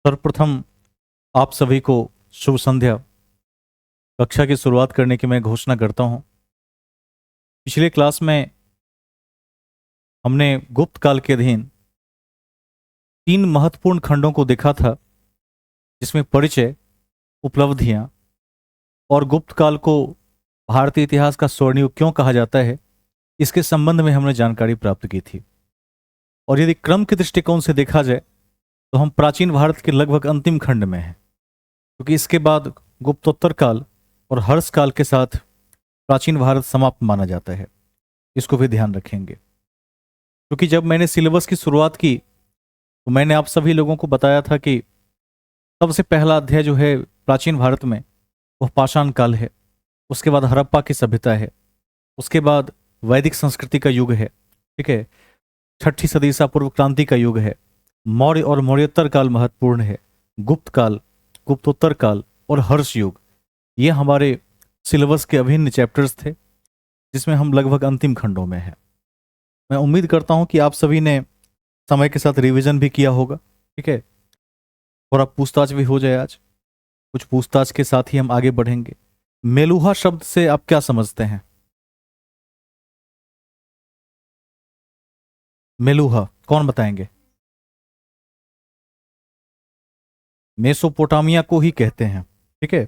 सर्वप्रथम आप सभी को शुभ संध्या। कक्षा की शुरुआत करने की मैं घोषणा करता हूं। पिछले क्लास में हमने गुप्त काल के अधीन 3 महत्वपूर्ण खंडों को देखा था, जिसमें परिचय, उपलब्धियां और गुप्त काल को भारतीय इतिहास का स्वर्णयुग क्यों कहा जाता है, इसके संबंध में हमने जानकारी प्राप्त की थी। और यदि क्रम के दृष्टिकोण से देखा जाए तो हम प्राचीन भारत के लगभग अंतिम खंड में हैं, क्योंकि इसके बाद गुप्तोत्तर काल और हर्ष काल के साथ प्राचीन भारत समाप्त माना जाता है। इसको भी ध्यान रखेंगे, क्योंकि जब मैंने सिलेबस की शुरुआत की तो मैंने आप सभी लोगों को बताया था कि सबसे पहला अध्याय जो है प्राचीन भारत में वह पाषाण काल है। उसके बाद हड़प्पा की सभ्यता है। उसके बाद वैदिक संस्कृति का युग है। ठीक है। 6ठी सदी ईसा पूर्व क्रांति का युग है। मौर्य और मौर्योत्तर काल महत्वपूर्ण है। गुप्त काल, गुप्तोत्तर काल और हर्ष युग, ये हमारे सिलेबस के अभिन्न चैप्टर्स थे, जिसमें हम लगभग अंतिम खंडों में हैं। मैं उम्मीद करता हूं कि आप सभी ने समय के साथ रिवीजन भी किया होगा। ठीक है। और अब पूछताछ भी हो जाए। आज कुछ पूछताछ के साथ ही हम आगे बढ़ेंगे। मेलुहा शब्द से आप क्या समझते हैं? मेलुहा कौन बताएंगे? मेसोपोटामिया को ही कहते हैं। ठीक है।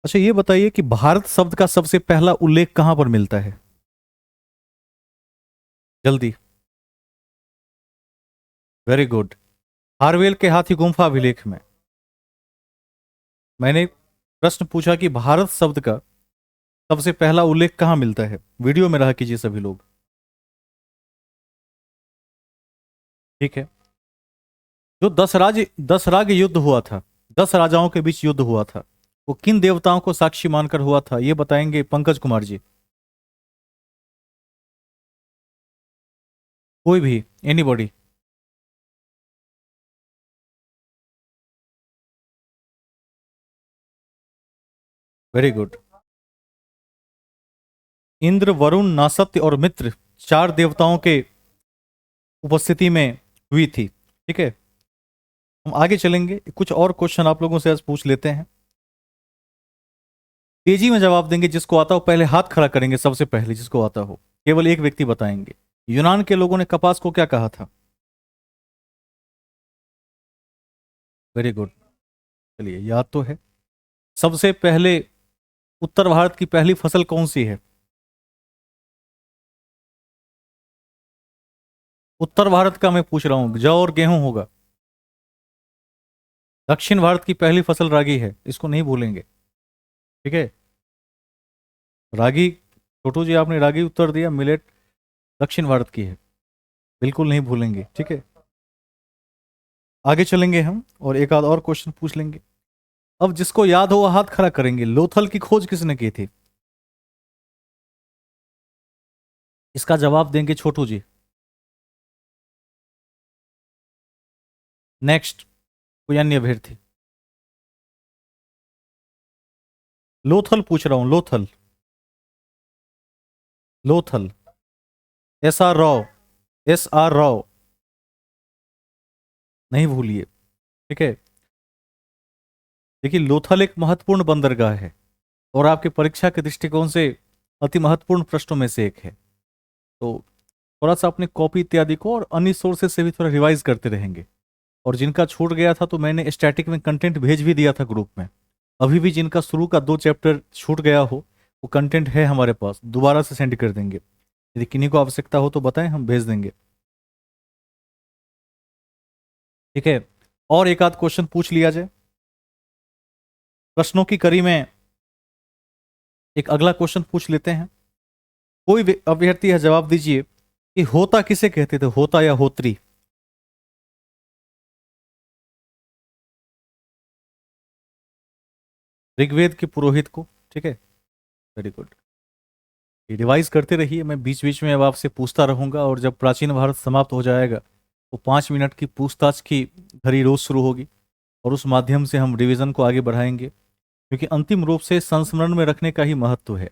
अच्छा, ये बताइए कि भारत शब्द का सबसे पहला उल्लेख कहां पर मिलता है? जल्दी। Very good. हारवेल के हाथी गुम्फा अभिलेख में। मैंने प्रश्न पूछा कि भारत शब्द का सबसे पहला उल्लेख कहां मिलता है। वीडियो में रहा कीजिए सभी लोग। ठीक है। जो दस राग युद्ध हुआ था, 10 राजाओं के बीच युद्ध हुआ था, वो किन देवताओं को साक्षी मानकर हुआ था, ये बताएंगे पंकज कुमार जी। कोई भी, anybody. Very good. Indra, Varun, Nasatya और मित्र, 4 देवताओं के उपस्थिति में हुई थी। ठीक है। हम आगे चलेंगे। कुछ और क्वेश्चन आप लोगों से आज पूछ लेते हैं। तेजी में जवाब देंगे। जिसको आता हो पहले हाथ खड़ा करेंगे। सबसे पहले जिसको आता हो, केवल एक व्यक्ति बताएंगे। यूनान के लोगों ने कपास को क्या कहा था? Very good. चलिए, याद तो है। सबसे पहले उत्तर भारत की पहली फसल कौन सी है? उत्तर भारत का मैं पूछ रहा हूं। जौ और गेहूं होगा। दक्षिण भारत की पहली फसल रागी है, इसको नहीं भूलेंगे। ठीक है। रागी, छोटू जी आपने रागी उत्तर दिया। मिलेट दक्षिण भारत की है, बिल्कुल नहीं भूलेंगे। ठीक है। आगे चलेंगे हम और एक आध और क्वेश्चन पूछ लेंगे। अब जिसको याद हो वह हाथ खड़ा करेंगे। लोथल की खोज किसने की थी? इसका जवाब देंगे छोटू जी। नेक्स्ट, कोई अन्य अभ्यर्थी? लोथल पूछ रहा हूं। लोथल, लोथल। SR राव, SR राव, नहीं भूलिए। ठीक है। देखिए, लोथल एक महत्वपूर्ण बंदरगाह है और आपके परीक्षा के दृष्टिकोण से अति महत्वपूर्ण प्रश्नों में से एक है। तो थोड़ा सा अपनी कॉपी इत्यादि को और अन्य सोर्सेज से भी थोड़ा रिवाइज करते रहेंगे। और जिनका छूट गया था तो मैंने स्टैटिक में कंटेंट भेज भी दिया था ग्रुप में। अभी भी जिनका शुरू का 2 चैप्टर छूट गया हो, वो कंटेंट है हमारे पास, दोबारा से सेंड कर देंगे। यदि किन्हीं को आवश्यकता हो तो बताएं, हम भेज देंगे। ठीक है। और एक आध क्वेश्चन पूछ लिया जाए प्रश्नों की कड़ी में। एक अगला क्वेश्चन पूछ लेते हैं। कोई अभ्यर्थी है, जवाब दीजिए कि होता किसे कहते थे, होता या होत्री? ऋग्वेद के पुरोहित को। ठीक है। Very good. रिवाइज करते रहिए। मैं बीच बीच में अब आपसे पूछता रहूंगा, और जब प्राचीन भारत समाप्त हो जाएगा तो 5 मिनट की पूछताछ की घड़ी रोज शुरू होगी, और उस माध्यम से हम रिवीजन को आगे बढ़ाएंगे, क्योंकि अंतिम रूप से संस्मरण में रखने का ही महत्व है।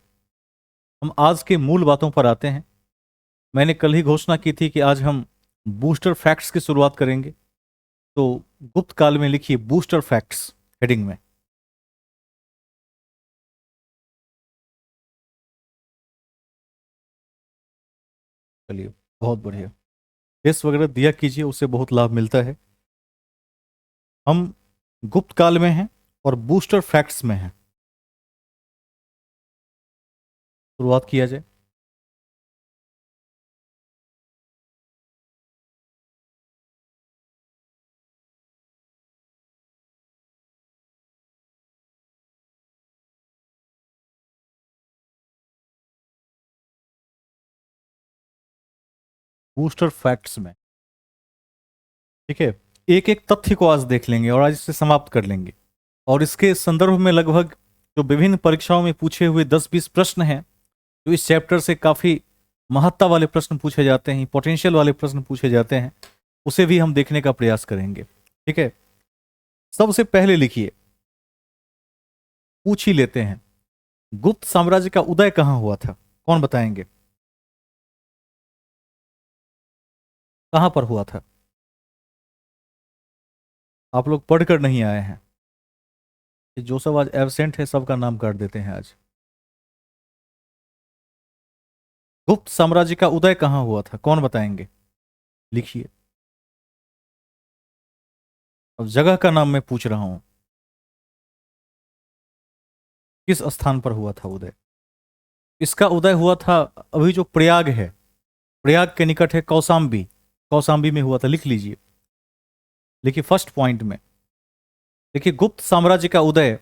हम आज के मूल बातों पर आते हैं। मैंने कल ही घोषणा की थी कि आज हम बूस्टर फैक्ट्स की शुरुआत करेंगे। तो गुप्त काल में लिखिए बूस्टर फैक्ट्स हेडिंग में। चलिए, बहुत बढ़िया। टेस्ट वगैरह दिया कीजिए, उससे बहुत लाभ मिलता है। हम गुप्त काल में हैं और बूस्टर फैक्ट्स में हैं। शुरुआत किया जाए। बूस्टर फैक्ट्स में, ठीक है, एक एक तथ्य को आज देख लेंगे और आज इसे समाप्त कर लेंगे। और इसके संदर्भ में लगभग जो विभिन्न परीक्षाओं में पूछे हुए 10-20 प्रश्न हैं, जो इस चैप्टर से काफी महत्ता वाले प्रश्न पूछे जाते हैं, पोटेंशियल वाले प्रश्न पूछे जाते हैं, उसे भी हम देखने का प्रयास करेंगे। ठीक है, सबसे पहले लिखिए, पूछ ही लेते हैं, गुप्त साम्राज्य का उदय कहां हुआ था? कौन बताएंगे, कहां पर हुआ था? आप लोग पढ़कर नहीं आए हैं। जो सब आज एबसेंट है सबका नाम काट देते हैं आज। गुप्त साम्राज्य का उदय कहां हुआ था, कौन बताएंगे? लिखिए। अब जगह का नाम मैं पूछ रहा हूं, किस स्थान पर हुआ था उदय? इसका उदय हुआ था अभी जो प्रयाग है, प्रयाग के निकट है कौसाम्बी, कौसाम्बी में हुआ था, लिख लीजिए। देखिए फर्स्ट पॉइंट में, देखिए गुप्त साम्राज्य का उदय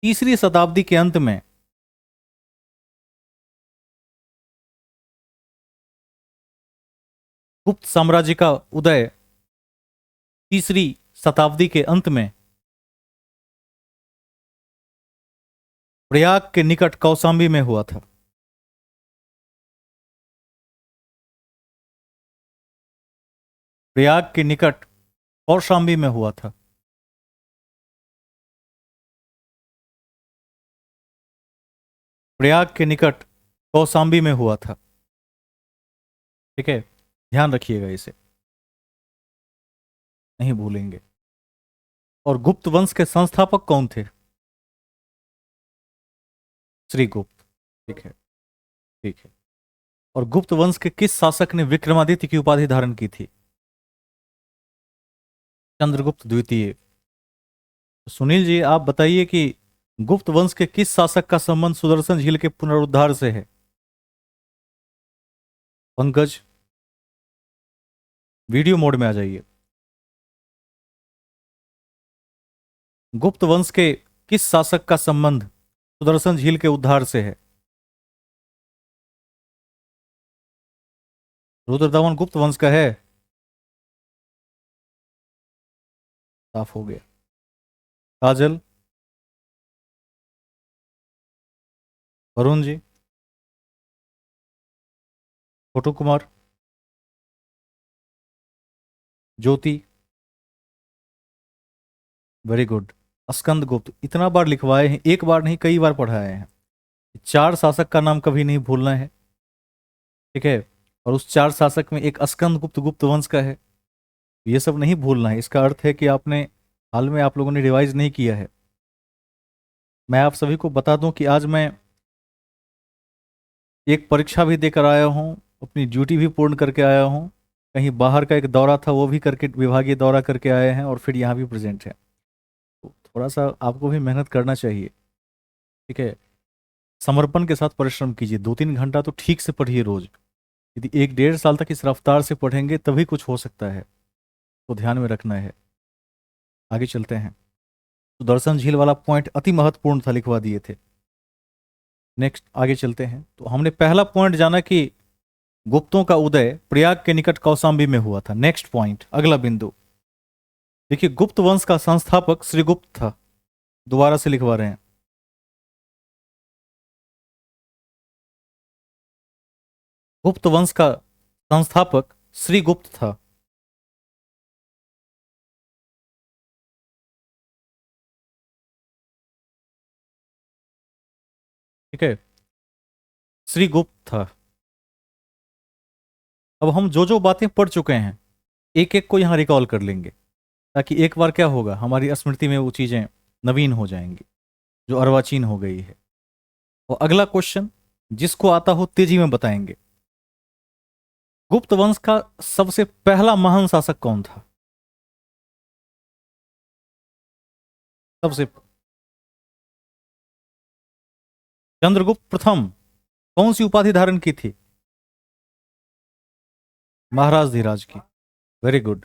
3री शताब्दी के अंत में, गुप्त साम्राज्य का उदय 3री शताब्दी के अंत में प्रयाग के निकट कौसाम्बी में हुआ था। प्रयाग के निकट कौशाम्बी में हुआ था। प्रयाग के निकट कौसाम्बी में हुआ था। ठीक है, ध्यान रखिएगा, इसे नहीं भूलेंगे। और गुप्त वंश के संस्थापक कौन थे? श्रीगुप्त। ठीक है, ठीक है। और गुप्त वंश के किस शासक ने विक्रमादित्य की उपाधि धारण की थी? चंद्रगुप्त द्वितीय। सुनील जी, आप बताइए कि गुप्त वंश के किस शासक का संबंध सुदर्शन झील के पुनरुद्धार से है? पंकज, वीडियो मोड में आ जाइए। गुप्त वंश के किस शासक का संबंध सुदर्शन झील के उद्धार से है? रुद्रदमन गुप्त वंश का है। साफ हो गया। काजल, वरुण जी, छोटू कुमार, ज्योति, वेरी गुड। स्कंद गुप्त, इतना बार लिखवाए हैं, एक बार नहीं कई बार पढ़ाए हैं। 4 शासक का नाम कभी नहीं भूलना है। ठीक है, और उस 4 शासक में एक स्कंद गुप्त गुप्त वंश का है, ये सब नहीं भूलना है। इसका अर्थ है कि आपने हाल में आप लोगों ने रिवाइज नहीं किया है। मैं आप सभी को बता दूं कि आज मैं एक परीक्षा भी देकर आया हूं, अपनी ड्यूटी भी पूर्ण करके आया हूं, कहीं बाहर का एक दौरा था वो भी करके, विभागीय दौरा करके आए हैं, और फिर यहाँ भी प्रेजेंट है। तो थोड़ा सा आपको भी मेहनत करना चाहिए। ठीक है, समर्पण के साथ परिश्रम कीजिए, 2-3 घंटा तो ठीक से पढ़िए रोज। यदि 1-1.5 साल तक इस रफ्तार से पढ़ेंगे तभी कुछ हो सकता है, तो ध्यान में रखना है। आगे चलते हैं। सुदर्शन झील वाला पॉइंट अति महत्वपूर्ण था, लिखवा दिए थे। नेक्स्ट आगे चलते हैं। तो हमने पहला पॉइंट जाना कि गुप्तों का उदय प्रयाग के निकट कौसाम्बी में हुआ था। नेक्स्ट पॉइंट, अगला बिंदु, देखिए गुप्त वंश का संस्थापक श्रीगुप्त था। दोबारा से लिखवा रहे हैं, गुप्त वंश का संस्थापक श्रीगुप्त था। ठीक है, श्रीगुप्त था। अब हम जो जो बातें पढ़ चुके हैं, एक एक को यहाँ रिकॉल कर लेंगे, ताकि एक बार क्या होगा, हमारी स्मृति में वो चीज़ें नवीन हो जाएंगी जो अर्वाचीन हो गई है। और अगला क्वेश्चन, जिसको आता हो तेजी में बताएंगे। गुप्त वंश का सबसे पहला महान शासक कौन था? सबसे चंद्रगुप्त प्रथम कौन सी उपाधि धारण की थी? महाराज धीराज की। Very good.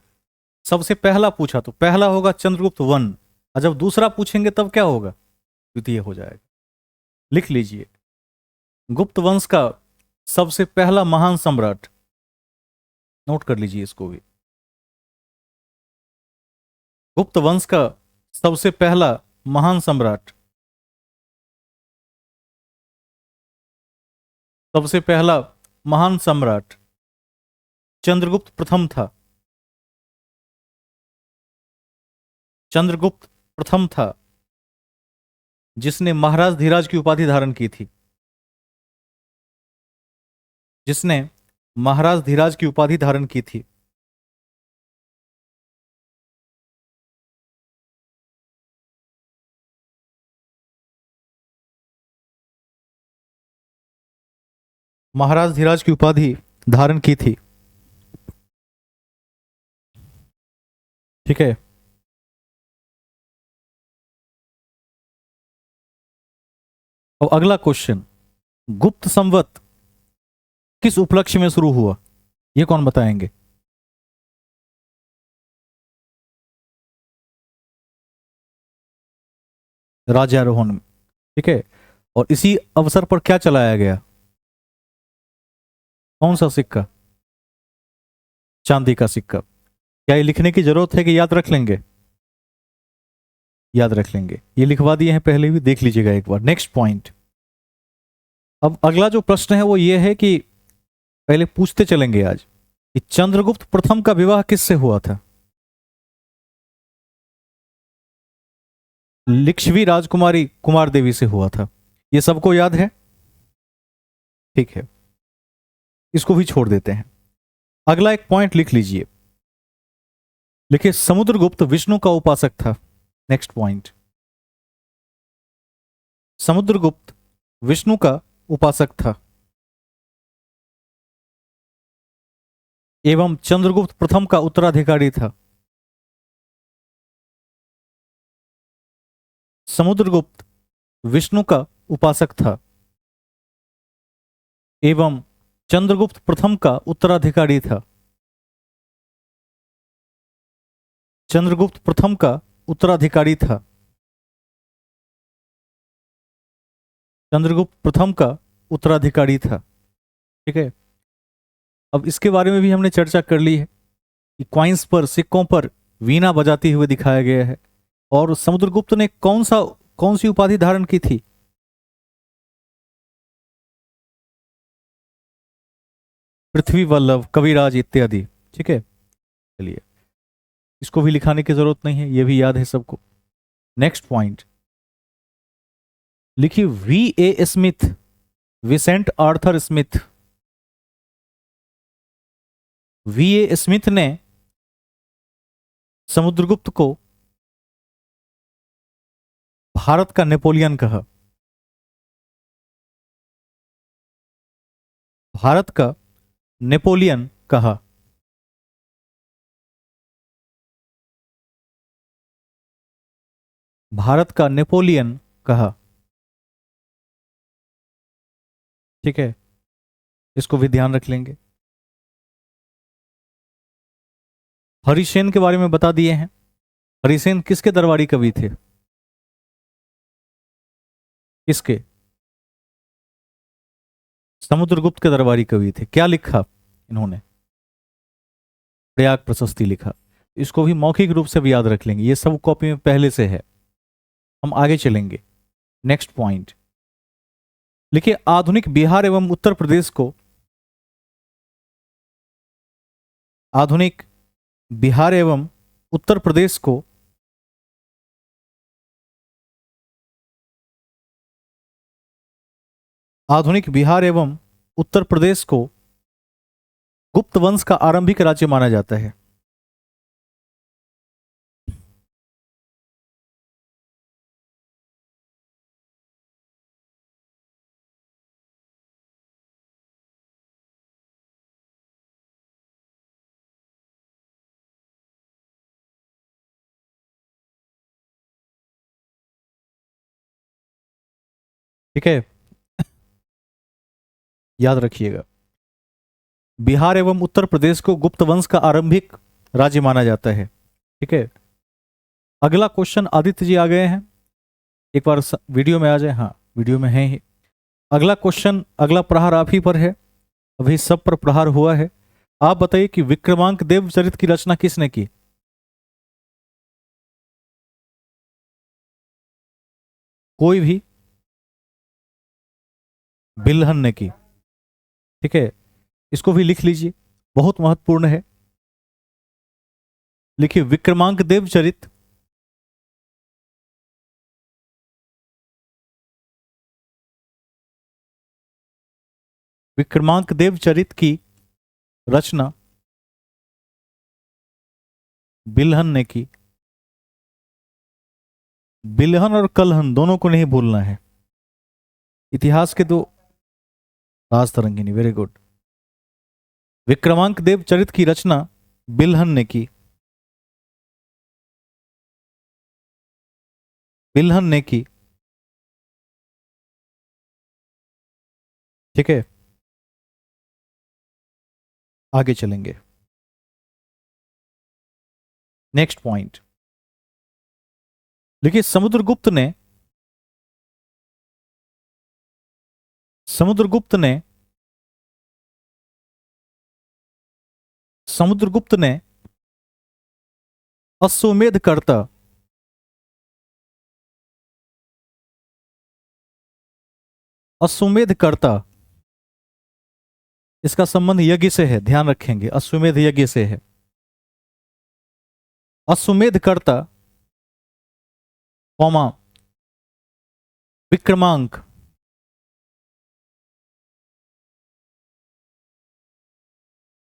सबसे पहला पूछा तो पहला होगा चंद्रगुप्त वन, और जब दूसरा पूछेंगे तब क्या होगा? द्वितीय हो जाएगा। लिख लीजिए, गुप्त वंश का सबसे पहला महान सम्राट, नोट कर लीजिए इसको भी। गुप्त वंश का सबसे पहला महान सम्राट, सबसे पहला महान सम्राट चंद्रगुप्त प्रथम था। चंद्रगुप्त प्रथम था, जिसने महाराज धीराज की उपाधि धारण की थी। जिसने महाराज धीराज की उपाधि धारण की थी। महाराज धीराज की उपाधि धारण की थी। ठीक है। अब अगला क्वेश्चन, गुप्त संवत किस उपलक्ष्य में शुरू हुआ? ये कौन बताएंगे? राज्यारोहण में। ठीक है। और इसी अवसर पर क्या चलाया गया? कौन सा सिक्का? चांदी का सिक्का। क्या ये लिखने की जरूरत है कि याद रख लेंगे? याद रख लेंगे, ये लिखवा दिए हैं पहले भी, देख लीजिएगा एक बार। Next point. अब अगला जो प्रश्न है वो ये है कि पहले पूछते चलेंगे आज कि चंद्रगुप्त प्रथम का विवाह किससे हुआ था? लिच्छवी राजकुमारी कुमार देवी से हुआ था। ये सबको याद है? ठीक है, इसको भी छोड़ देते हैं। अगला एक पॉइंट लिख लीजिए, लिखिए समुद्रगुप्त विष्णु का उपासक था। नेक्स्ट पॉइंट, समुद्रगुप्त विष्णु का उपासक था एवं चंद्रगुप्त प्रथम का उत्तराधिकारी था। समुद्रगुप्त विष्णु का उपासक था एवं चंद्रगुप्त प्रथम का उत्तराधिकारी था। चंद्रगुप्त प्रथम का उत्तराधिकारी था। चंद्रगुप्त प्रथम का उत्तराधिकारी था। ठीक है। अब इसके बारे में भी हमने चर्चा कर ली है कि क्वाइंस पर, सिक्कों पर वीणा बजाते हुए दिखाया गया है। और समुद्रगुप्त ने कौन सी उपाधि धारण की थी? पृथ्वी वल्लभ, कविराज इत्यादि। ठीक है, चलिए इसको भी लिखाने की जरूरत नहीं है, ये भी याद है सबको। नेक्स्ट पॉइंट लिखिए, V A Smith, Vincent Arthur Smith. V A Smith ने समुद्रगुप्त को भारत का नेपोलियन कहा। भारत का नेपोलियन कहा। भारत का नेपोलियन कहा। ठीक है, इसको भी ध्यान रख लेंगे। हरिसेन के बारे में बता दिए हैं। हरिसेन किसके दरबारी कवि थे? किसके? समुद्रगुप्त के दरबारी कवि थे। क्या लिखा इन्होंने? प्रयाग प्रशस्ति लिखा। इसको भी मौखिक रूप से भी याद रख लेंगे, ये सब कॉपी में पहले से है। हम आगे चलेंगे। नेक्स्ट पॉइंट लिखिए, आधुनिक बिहार एवं उत्तर प्रदेश को, आधुनिक बिहार एवं उत्तर प्रदेश को आधुनिक बिहार एवं उत्तर प्रदेश को गुप्त वंश का आरंभिक राज्य माना जाता है। ठीक है, याद रखिएगा। बिहार एवं उत्तर प्रदेश को गुप्त वंश का आरंभिक राज्य माना जाता है। ठीक है, अगला क्वेश्चन, आदित्य जी आ गए हैं, एक बार वीडियो में आ जाए। हाँ, वीडियो में है ही। अगला क्वेश्चन, अगला प्रहार आप ही पर है, अभी सब पर प्रहार हुआ है। आप बताइए कि विक्रमांक देव चरित की रचना किसने की? कोई भी, बिल्हन ने की। ठीक है, इसको भी लिख लीजिए, बहुत महत्वपूर्ण है। लिखिए, विक्रमांक देव चरित विक्रमांक देव चरित की रचना बिल्हन ने की। बिल्हन और कलहन दोनों को नहीं भूलना है, इतिहास के दो राज तरंगिणी। Very good. विक्रमांक देव चरित की रचना बिल्हन ने की। बिल्हन ने की। ठीक है, आगे चलेंगे। नेक्स्ट पॉइंट देखिए, समुद्रगुप्त ने समुद्रगुप्त ने अश्वमेध करता अश्वमेध करता इसका संबंध यज्ञ से है, ध्यान रखेंगे, अश्वमेध यज्ञ से है। अश्वमेध करता कौमा विक्रमांक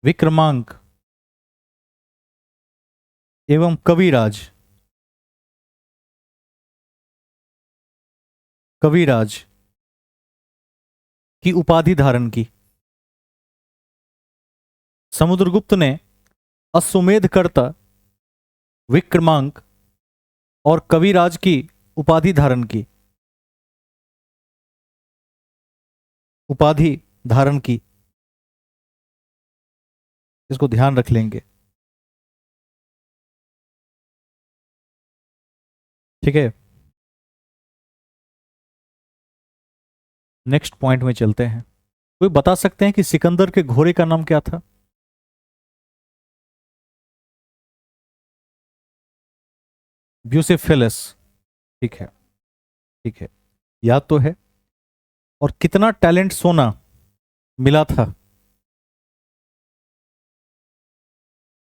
विक्रमांक एवं कविराज की उपाधि धारण की। समुद्रगुप्त ने अश्वमेध करता विक्रमांक और कविराज की उपाधि धारण की। उपाधि धारण की, इसको ध्यान रख लेंगे। ठीक है, नेक्स्ट पॉइंट में चलते हैं। कोई बता सकते हैं कि सिकंदर के घोड़े का नाम क्या था? ब्यूसेफेलस। ठीक है, ठीक है, याद तो है। और कितना टैलेंट सोना मिला था?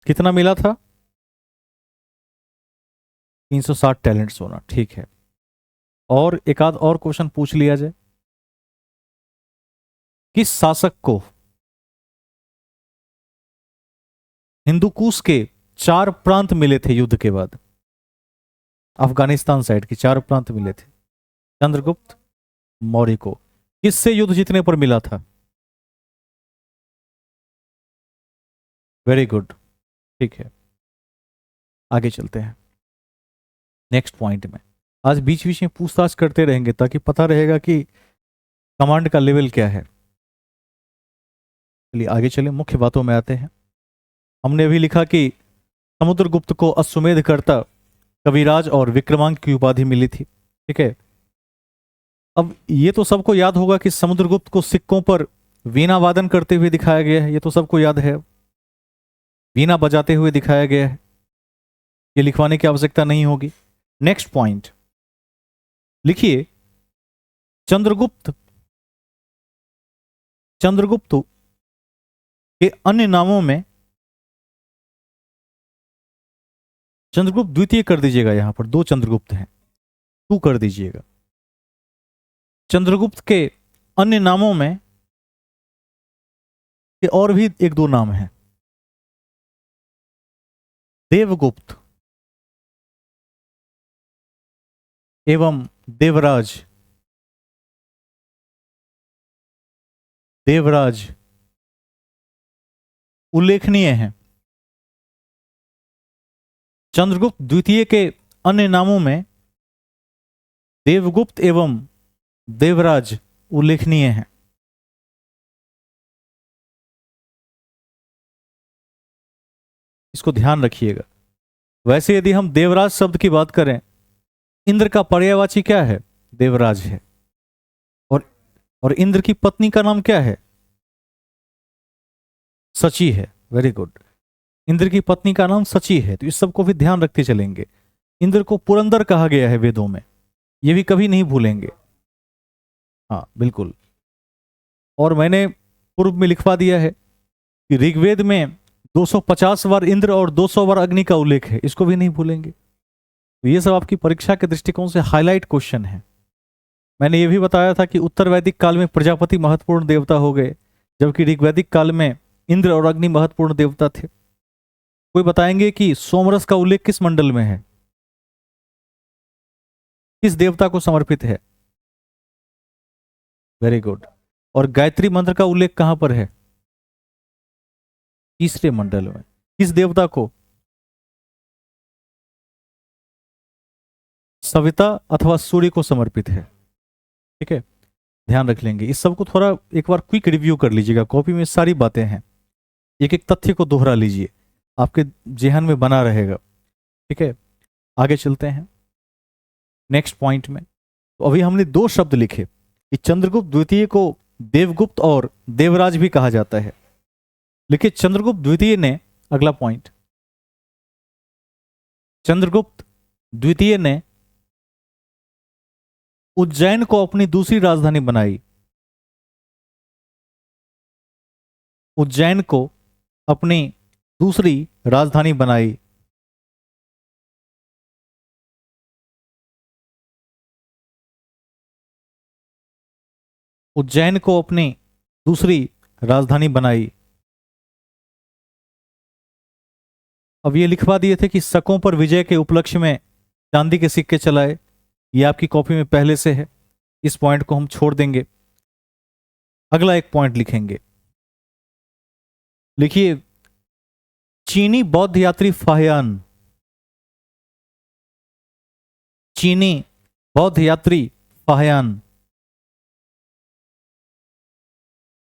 कितना मिला था? 360 टैलेंट सोना। ठीक है, और एक आध और क्वेश्चन पूछ लिया जाए। किस शासक को हिंदुकुश के 4 प्रांत मिले थे युद्ध के बाद? अफगानिस्तान साइड के 4 प्रांत मिले थे चंद्रगुप्त मौर्य को। किससे युद्ध जीतने पर मिला था? Very good. ठीक है, आगे चलते हैं नेक्स्ट पॉइंट में। आज बीच बीच में पूछताछ करते रहेंगे ताकि पता रहेगा कि कमांड का लेवल क्या है। चलिए आगे चले, मुख्य बातों में आते हैं। हमने अभी लिखा कि समुद्रगुप्त को अश्वमेध करता कविराज और विक्रमांक की उपाधि मिली थी। ठीक है, अब ये तो सबको याद होगा कि समुद्रगुप्त को सिक्कों पर वीणा वादन करते हुए दिखाया गया है, ये तो सबको याद है। वीणा बजाते हुए दिखाया गया है, ये लिखवाने की आवश्यकता नहीं होगी। नेक्स्ट पॉइंट लिखिए, चंद्रगुप्त चंद्रगुप्त के अन्य नामों में, चंद्रगुप्त द्वितीय कर दीजिएगा, यहां पर 2 चंद्रगुप्त हैं, 2 कर दीजिएगा। चंद्रगुप्त के अन्य नामों में के और भी 1-2 नाम हैं। देवगुप्त एवं देवराज। देवराज उल्लेखनीय हैं। चंद्रगुप्त द्वितीय के अन्य नामों में देवगुप्त एवं देवराज उल्लेखनीय हैं। इसको ध्यान रखिएगा। वैसे यदि हम देवराज शब्द की बात करें, इंद्र का पर्यायवाची क्या है? देवराज है। और और इंद्र की पत्नी का नाम क्या है? सची है। Very good. इंद्र की पत्नी का नाम सची है, तो इस सब को भी ध्यान रखते चलेंगे। इंद्र को पुरंदर कहा गया है वेदों में, ये भी कभी नहीं भूलेंगे। हाँ बिल्कुल। और मैंने पूर्व में लिखवा दिया है कि ऋग्वेद में 250 बार इंद्र और 200 बार अग्नि का उल्लेख है, इसको भी नहीं भूलेंगे। तो ये सब आपकी परीक्षा के दृष्टिकोण से हाईलाइट क्वेश्चन है। मैंने ये भी बताया था कि उत्तर वैदिक काल में प्रजापति महत्वपूर्ण देवता हो गए, जबकि ऋग्वैदिक काल में इंद्र और अग्नि महत्वपूर्ण देवता थे। कोई बताएंगे कि सोमरस का उल्लेख किस मंडल में है, किस देवता को समर्पित है? Very good. और गायत्री मंत्र का उल्लेख कहां पर है? तीसरे मंडल में। किस देवता को? सविता अथवा सूर्य को समर्पित है। ठीक है, ध्यान रख लेंगे। इस सब को थोड़ा एक बार क्विक रिव्यू कर लीजिएगा, कॉपी में सारी बातें हैं। एक एक तथ्य को दोहरा लीजिए, आपके जेहन में बना रहेगा। ठीक है, आगे चलते हैं नेक्स्ट पॉइंट में। तो अभी हमने दो शब्द लिखे कि चंद्रगुप्त द्वितीय को देवगुप्त और देवराज भी कहा जाता है। लिखिए, चंद्रगुप्त द्वितीय ने, अगला पॉइंट, चंद्रगुप्त द्वितीय ने उज्जैन को अपनी दूसरी राजधानी बनाई। उज्जैन को अपनी दूसरी राजधानी बनाई। उज्जैन को अपनी दूसरी राजधानी बनाई। अब ये लिखवा दिए थे कि शकों पर विजय के उपलक्ष्य में चांदी के सिक्के चलाए। ये आपकी कॉपी में पहले से है, इस पॉइंट को हम छोड़ देंगे। अगला एक पॉइंट लिखेंगे। लिखिए, चीनी बौद्ध यात्री फाहियान, चीनी बौद्ध यात्री फाहियान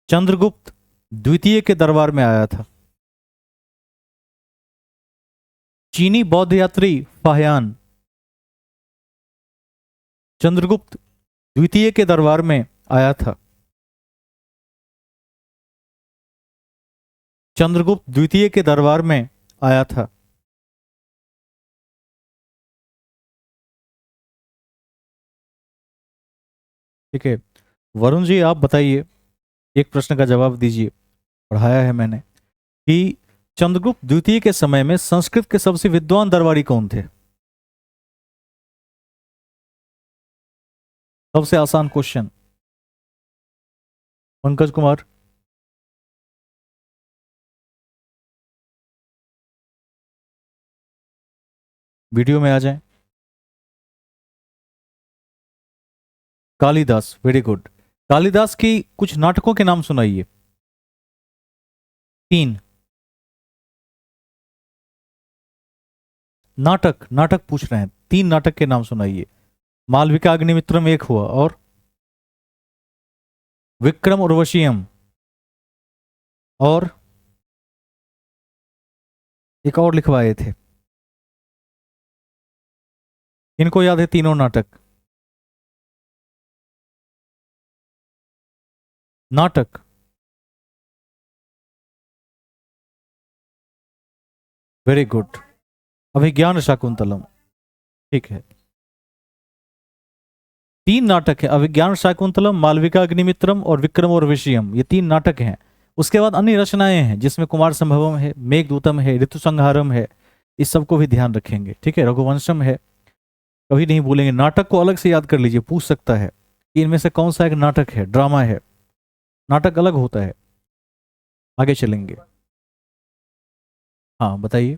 चंद्रगुप्त द्वितीय के दरबार में आया था। चीनी बौद्ध यात्री फाहियान चंद्रगुप्त द्वितीय के दरबार में आया था। चंद्रगुप्त द्वितीय के दरबार में आया था। ठीक है, वरुण जी आप बताइए, एक प्रश्न का जवाब दीजिए। पढ़ाया है मैंने कि चंद्रगुप्त द्वितीय के समय में संस्कृत के सबसे विद्वान दरबारी कौन थे? सबसे आसान क्वेश्चन। पंकज कुमार। वीडियो में आ जाएं। कालिदास। Very good. कालिदास की कुछ नाटकों के नाम सुनाइए। तीन नाटक, नाटक पूछ रहे हैं, तीन नाटक के नाम सुनाइए। मालविका अग्निमित्रम एक हुआ, और विक्रम उर्वशीयम, और एक और लिखवाए थे। इनको याद है तीनों नाटक? नाटक वेरी गुड। अभिज्ञान शाकुंतलम। ठीक है, तीन नाटक है, अभिज्ञान शाकुंतलम, मालविका अग्निमित्रम और विक्रम और विषयम, ये तीन नाटक हैं। उसके बाद अन्य रचनाएं हैं जिसमें कुमार संभवम है, मेघदूतम है, ऋतु संहारम है। इस सबको भी ध्यान रखेंगे। ठीक है, रघुवंशम है, कभी नहीं भूलेंगे। नाटक को अलग से याद कर लीजिए, पूछ सकता है कि इनमें से कौन सा एक नाटक है, ड्रामा है। नाटक अलग होता है। आगे चलेंगे। हाँ बताइए।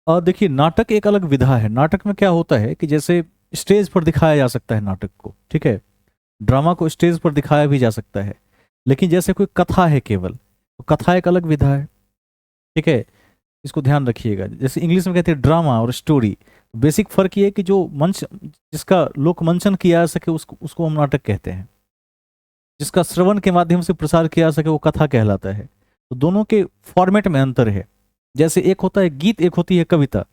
और देखिए, नाटक एक अलग विधा है। नाटक में क्या होता है कि जैसे स्टेज पर दिखाया जा सकता है नाटक को, ठीक है, ड्रामा को स्टेज पर दिखाया भी जा सकता है, लेकिन जैसे कोई कथा है केवल, तो कथा एक अलग विधा है। ठीक है, इसको ध्यान रखिएगा। जैसे इंग्लिश में कहते हैं ड्रामा और स्टोरी, बेसिक फर्क ये है कि जो मंच, जिसका लोक मंचन किया जा सके उसको हम नाटक कहते हैं, जिसका श्रवण के माध्यम से प्रसार किया जा सके वो कथा कहलाता है। तो दोनों के फॉर्मेट में अंतर है। जैसे एक होता है गीत, एक होती है कविता।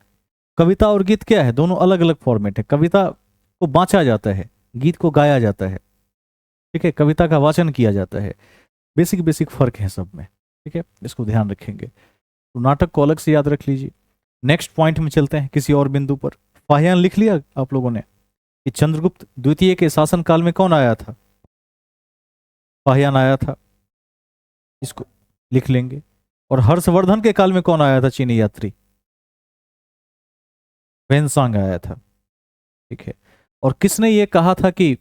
कविता और गीत क्या है, दोनों अलग अलग फॉर्मेट है। कविता को बांचा जाता है, गीत को गाया जाता है। ठीक है, कविता का वाचन किया जाता है। बेसिक बेसिक फर्क है सब में। ठीक है, इसको ध्यान रखेंगे। तो नाटक को अलग से याद रख लीजिए। नेक्स्ट पॉइंट में चलते हैं किसी और बिंदु पर। फाहियान लिख लिया आप लोगों ने कि चंद्रगुप्त द्वितीय के शासन काल में कौन आया था? फाहियान आया था, इसको लिख लेंगे। और हर्षवर्धन के काल में कौन आया था चीनी यात्री? वेनसांग आया था। ठीक है। और किसने ये कहा था कि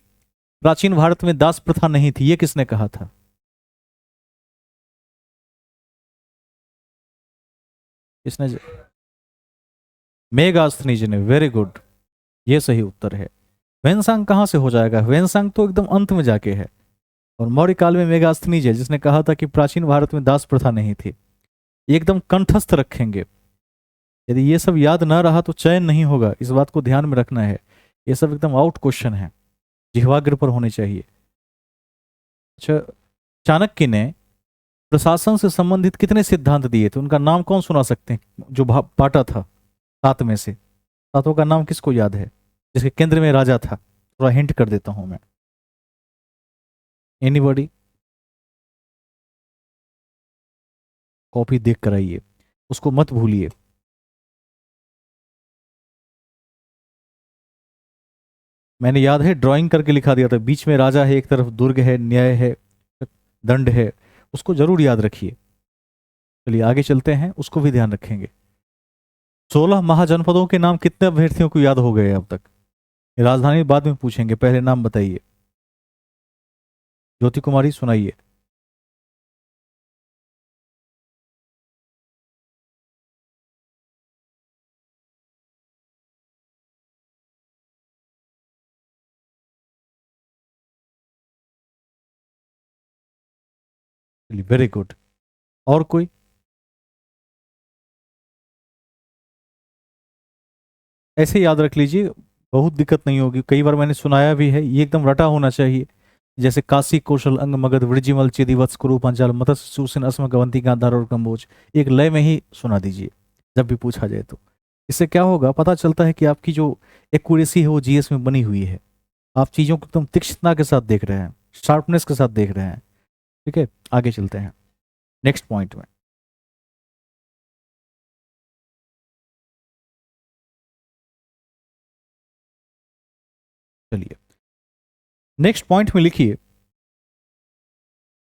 प्राचीन भारत में दास प्रथा नहीं थी? ये किसने कहा था? किसने? मेगास्थनी जी ने। वेरी गुड, ये सही उत्तर है। वेनसांग कहां से हो जाएगा? वेनसांग तो एकदम अंत में जाके है। और मौर्य काल में मेगास्थनी जी जिसने कहा था कि प्राचीन भारत में दास प्रथा नहीं थी। ये एकदम कंठस्थ रखेंगे। यदि ये सब याद ना रहा तो चयन नहीं होगा, इस बात को ध्यान में रखना है। ये सब एकदम आउट क्वेश्चन है, जिह्वाग्र पर होने चाहिए। अच्छा, चाणक्य ने प्रशासन से संबंधित कितने सिद्धांत दिए थे? उनका नाम कौन सुना सकते हैं? जो बांटा था सात में से, सातों का नाम किसको याद है? जिसके केंद्र में राजा था। थोड़ा हिंट कर देता हूं मैं। एनीबॉडी? कॉपी देख कर आइए, उसको मत भूलिए। मैंने याद है ड्राइंग करके लिखा दिया था, बीच में राजा है, एक तरफ दुर्ग है, न्याय है, दंड है। उसको जरूर याद रखिए। चलिए आगे चलते हैं, उसको भी ध्यान रखेंगे। 16 महाजनपदों के नाम कितने अभ्यर्थियों को याद हो गए अब तक? राजधानी बाद में पूछेंगे, पहले नाम बताइए। ज्योति कुमारी सुनाइए। चलिए वेरी गुड। और कोई? ऐसे याद रख लीजिए, बहुत दिक्कत नहीं होगी। कई बार मैंने सुनाया भी है, ये एकदम रटा होना चाहिए। जैसे काशी, कौशल, अंग, मगध, वृजिमल, चिदिवत्स, कुरु, पांचाल, मत्स्य, सूसन, अस्म, गवंती, गांधार और कंबोज। एक लय में ही सुना दीजिए जब भी पूछा जाए तो। इससे क्या होगा, पता चलता है कि आपकी जो एक्यूरेसी है वो जीएस में बनी हुई है। आप चीजों को एकदम तीक्ष्णता के साथ देख रहे हैं, शार्पनेस के साथ देख रहे हैं। ठीक है, आगे चलते हैं नेक्स्ट पॉइंट में। चलिए नेक्स्ट पॉइंट में लिखिए।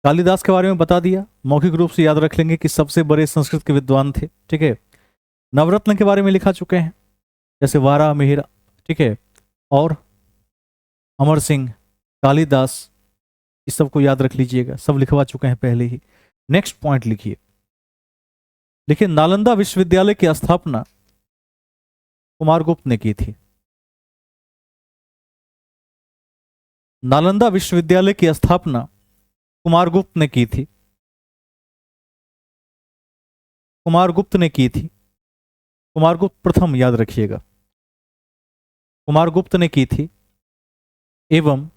कालिदास के बारे में बता दिया, मौखिक रूप से याद रख लेंगे कि सबसे बड़े संस्कृत के विद्वान थे। ठीक है। नवरत्न के बारे में लिखा चुके हैं, जैसे वारा मिहिर। ठीक है। और अमर सिंह, कालिदास, इस सब को याद रख लीजिएगा, सब लिखवा चुके हैं पहले ही। नेक्स्ट पॉइंट लिखिए। देखिए, नालंदा विश्वविद्यालय की स्थापना कुमारगुप्त ने की थी। नालंदा विश्वविद्यालय की स्थापना कुमारगुप्त ने की थी। कुमारगुप्त ने की थी। कुमारगुप्त प्रथम, याद रखिएगा। कुमारगुप्त ने की थी। एवं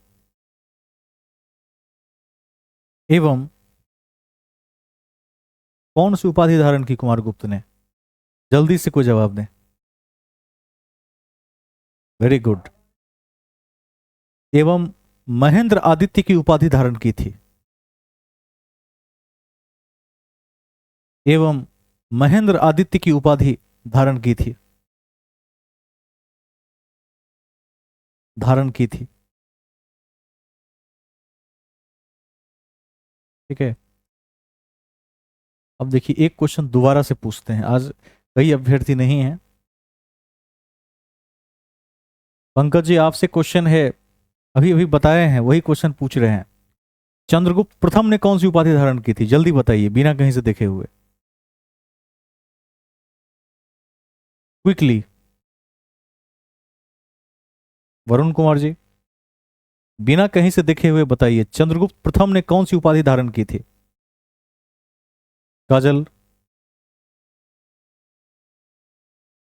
एवं कौन सी उपाधि धारण की कुमारगुप्त ने? जल्दी से कोई जवाब दें। Very good. एवं महेंद्र आदित्य की उपाधि धारण की थी। एवं महेंद्र आदित्य की उपाधि धारण की थी। धारण की थी। ठीक है। अब देखिए, एक क्वेश्चन दोबारा से पूछते हैं, आज कई अभ्यर्थी नहीं है। पंकज जी, आपसे क्वेश्चन है, अभी अभी बताए हैं, वही क्वेश्चन पूछ रहे हैं। चंद्रगुप्त प्रथम ने कौन सी उपाधि धारण की थी? जल्दी बताइए, बिना कहीं से देखे हुए, क्विकली। वरुण कुमार जी, बिना कहीं से देखे हुए बताइए, चंद्रगुप्त प्रथम ने कौन सी उपाधि धारण की थी? काजल,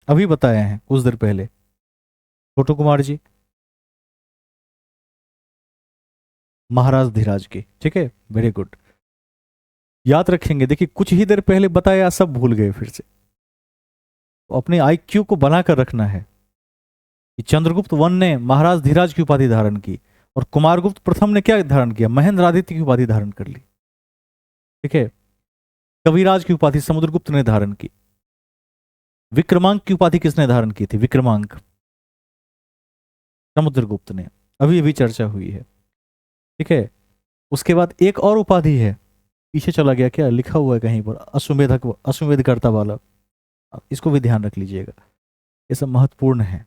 अभी बताए हैं कुछ देर पहले। छोटू कुमार जी, महाराज धीराज की। ठीक है, वेरी गुड, याद रखेंगे। देखिए कुछ ही देर पहले बताया, सब भूल गए फिर से। तो अपने आईक्यू को बनाकर रखना है कि चंद्रगुप्त वन ने महाराज धीराज की उपाधि धारण की, और कुमारगुप्त प्रथम ने क्या धारण किया? महेंद्रादित्य की उपाधि धारण कर ली। ठीक है, कविराज की उपाधि समुद्रगुप्त ने धारण की। विक्रमांक की उपाधि किसने धारण की थी? विक्रमांक समुद्रगुप्त ने, अभी अभी चर्चा हुई है। ठीक है, उसके बाद एक और उपाधि है, पीछे चला गया क्या, लिखा हुआ है कहीं पर, अश्वमेधक, अश्वमेधकर्ता वाला, आप इसको भी ध्यान रख लीजिएगा, ये सब महत्वपूर्ण है।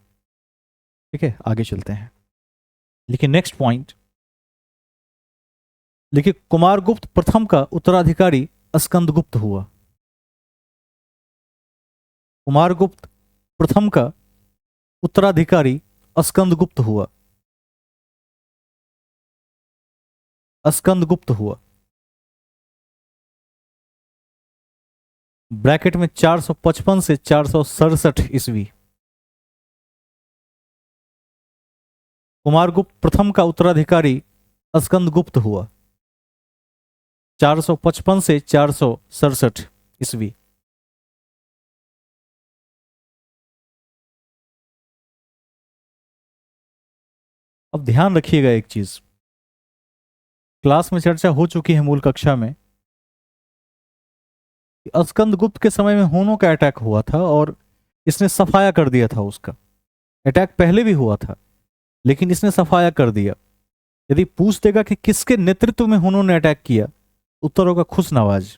ठीक है, आगे चलते हैं। लिखिए नेक्स्ट पॉइंट, लिखिए कुमारगुप्त प्रथम का उत्तराधिकारी स्कंदगुप्त हुआ। कुमारगुप्त प्रथम का उत्तराधिकारी स्कंदगुप्त हुआ। स्कंदगुप्त हुआ, ब्रैकेट में 455 से 467 ईस्वी। कुमारगुप्त प्रथम का उत्तराधिकारी स्कंदगुप्त हुआ, 455 से 467 ईस्वी। अब ध्यान रखिएगा एक चीज, क्लास में चर्चा हो चुकी है मूल कक्षा में, स्कंदगुप्त के समय में हुनों का अटैक हुआ था और इसने सफाया कर दिया था उसका। अटैक पहले भी हुआ था लेकिन इसने सफाया कर दिया। यदि पूछ देगा कि किसके नेतृत्व में हुनों ने अटैक किया, उत्तर होगा खुश नवाज।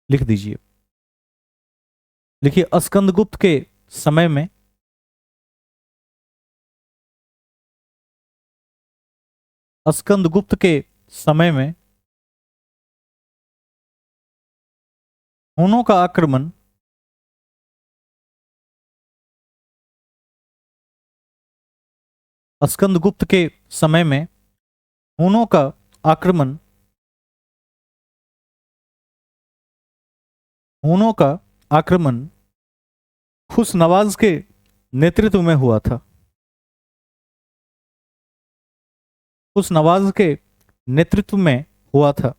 लिख दीजिए, लिखिए स्कंदगुप्त के समय में स्कंदगुप्त के समय में हुनों का आक्रमण स्कंदगुप्त के समय में हुनों का आक्रमण हुनों का आक्रमण खुश नवाज के नेतृत्व में हुआ था। खुश नवाज के नेतृत्व में हुआ था।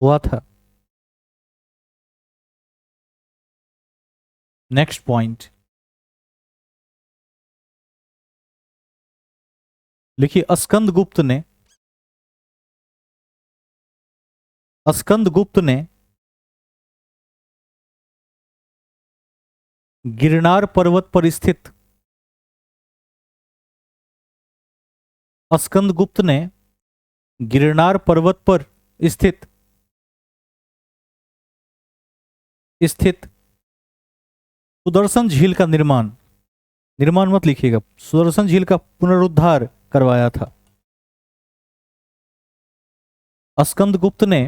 हुआ था। नेक्स्ट पॉइंट, लिखिए स्कंदगुप्त ने गिरनार पर्वत पर स्थित स्कंदगुप्त ने गिरनार पर्वत पर स्थित स्थित सुदर्शन झील का निर्माण मत लिखिएगा, सुदर्शन झील का पुनरुद्धार करवाया था। स्कंदगुप्त ने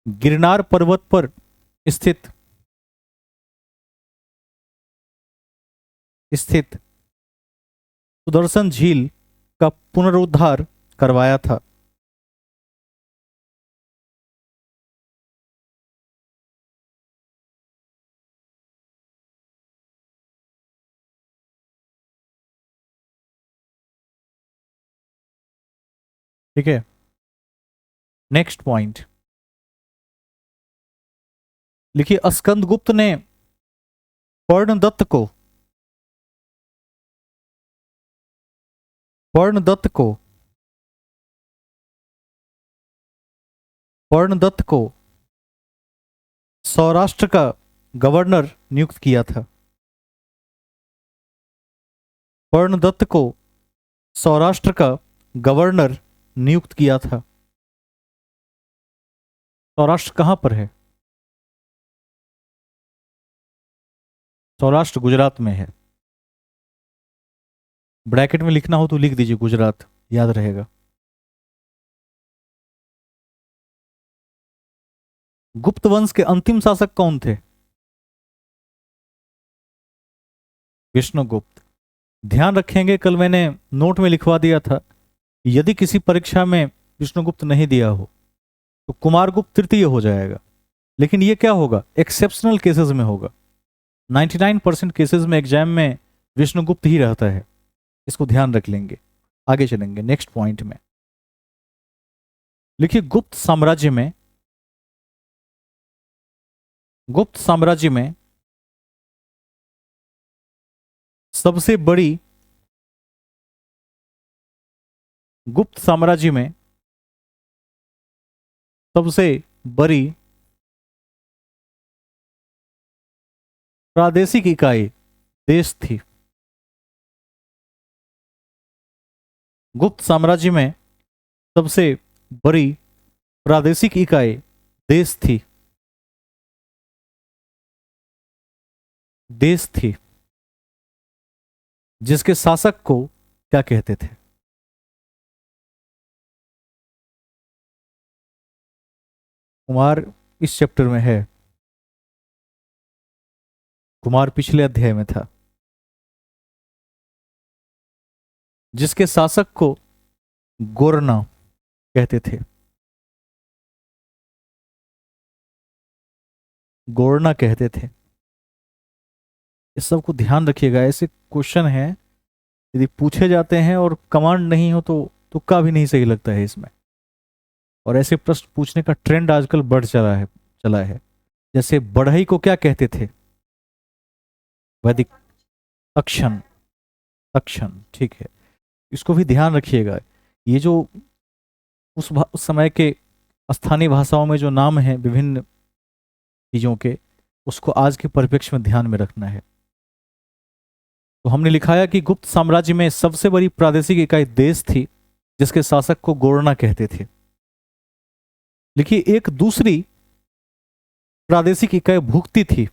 गिरनार पर्वत पर स्थित सुदर्शन झील का पुनरुद्धार करवाया था। ठीक है, नेक्स्ट पॉइंट, लिखिए स्कंदगुप्त ने पर्णदत्त को पर्णदत्त को सौराष्ट्र का गवर्नर नियुक्त किया था। पर्णदत्त को सौराष्ट्र का गवर्नर नियुक्त किया था। सौराष्ट्र कहां पर है? सौराष्ट्र गुजरात में है। ब्रैकेट में लिखना हो तो लिख दीजिए गुजरात, याद रहेगा। गुप्त वंश के अंतिम शासक कौन थे? विष्णुगुप्त। ध्यान रखेंगे, कल मैंने नोट में लिखवा दिया था, यदि किसी परीक्षा में विष्णुगुप्त नहीं दिया हो तो कुमारगुप्त तृतीय हो जाएगा। लेकिन ये क्या होगा, एक्सेप्शनल केसेस में होगा। 99% केसेस में एग्जाम में विष्णुगुप्त ही रहता है, इसको ध्यान रख लेंगे। आगे चलेंगे नेक्स्ट पॉइंट में। लिखिए, गुप्त साम्राज्य में सबसे बड़ी गुप्त साम्राज्य में सबसे बड़ी प्रादेशिक इकाई देश थी। गुप्त साम्राज्य में सबसे बड़ी प्रादेशिक इकाई देश थी। देश थी जिसके शासक को क्या कहते थे? कुमार इस चैप्टर में है, कुमार पिछले अध्याय में था। जिसके शासक को गोरना कहते थे। गोरना कहते थे। इस सब को ध्यान रखिएगा, ऐसे क्वेश्चन हैं यदि पूछे जाते हैं और कमांड नहीं हो तो तुक्का भी नहीं सही लगता है इसमें। और ऐसे प्रश्न पूछने का ट्रेंड आजकल बढ़ चला है। जैसे बढ़ई को क्या कहते थे? वैदिक तक्षण। तक्षण, ठीक है। इसको भी ध्यान रखिएगा। ये जो उस समय के स्थानीय भाषाओं में जो नाम हैं विभिन्न चीजों के, उसको आज के परिप्रेक्ष्य में ध्यान में रखना है। तो हमने लिखाया कि गुप्त साम्राज्य में सबसे बड़ी प्रादेशिक इकाई देश थी जिसके शासक को गोरना कहते थे। लिखिए, एक दूसरी प्रादेशिक इकाई भुक्ति थी।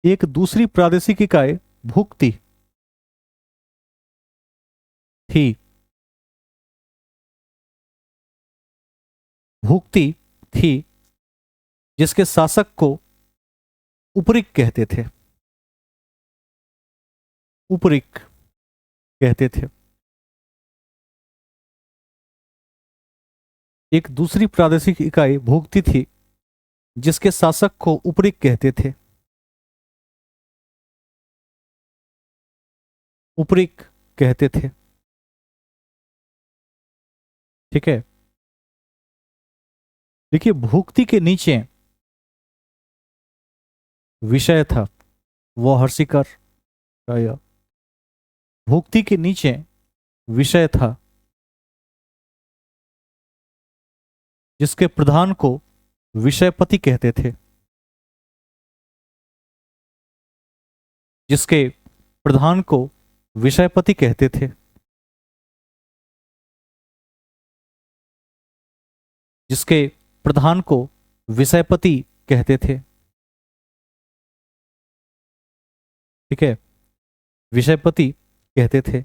एक दूसरी प्रादेशिक इकाई भुक्ति थी। भुक्ति थी जिसके शासक को उपरिक कहते थे। उपरिक कहते थे। एक दूसरी प्रादेशिक इकाई भुक्ति थी जिसके शासक को उपरिक कहते थे। उपरिक कहते थे, ठीक है। देखिए, भुक्ति के नीचे विषय था, वो हर्षिकर। भुक्ति के नीचे विषय था जिसके प्रधान को विषयपति कहते थे। जिसके प्रधान को विषयपति कहते थे। जिसके प्रधान को विषयपति कहते थे, ठीक है। विषयपति कहते थे।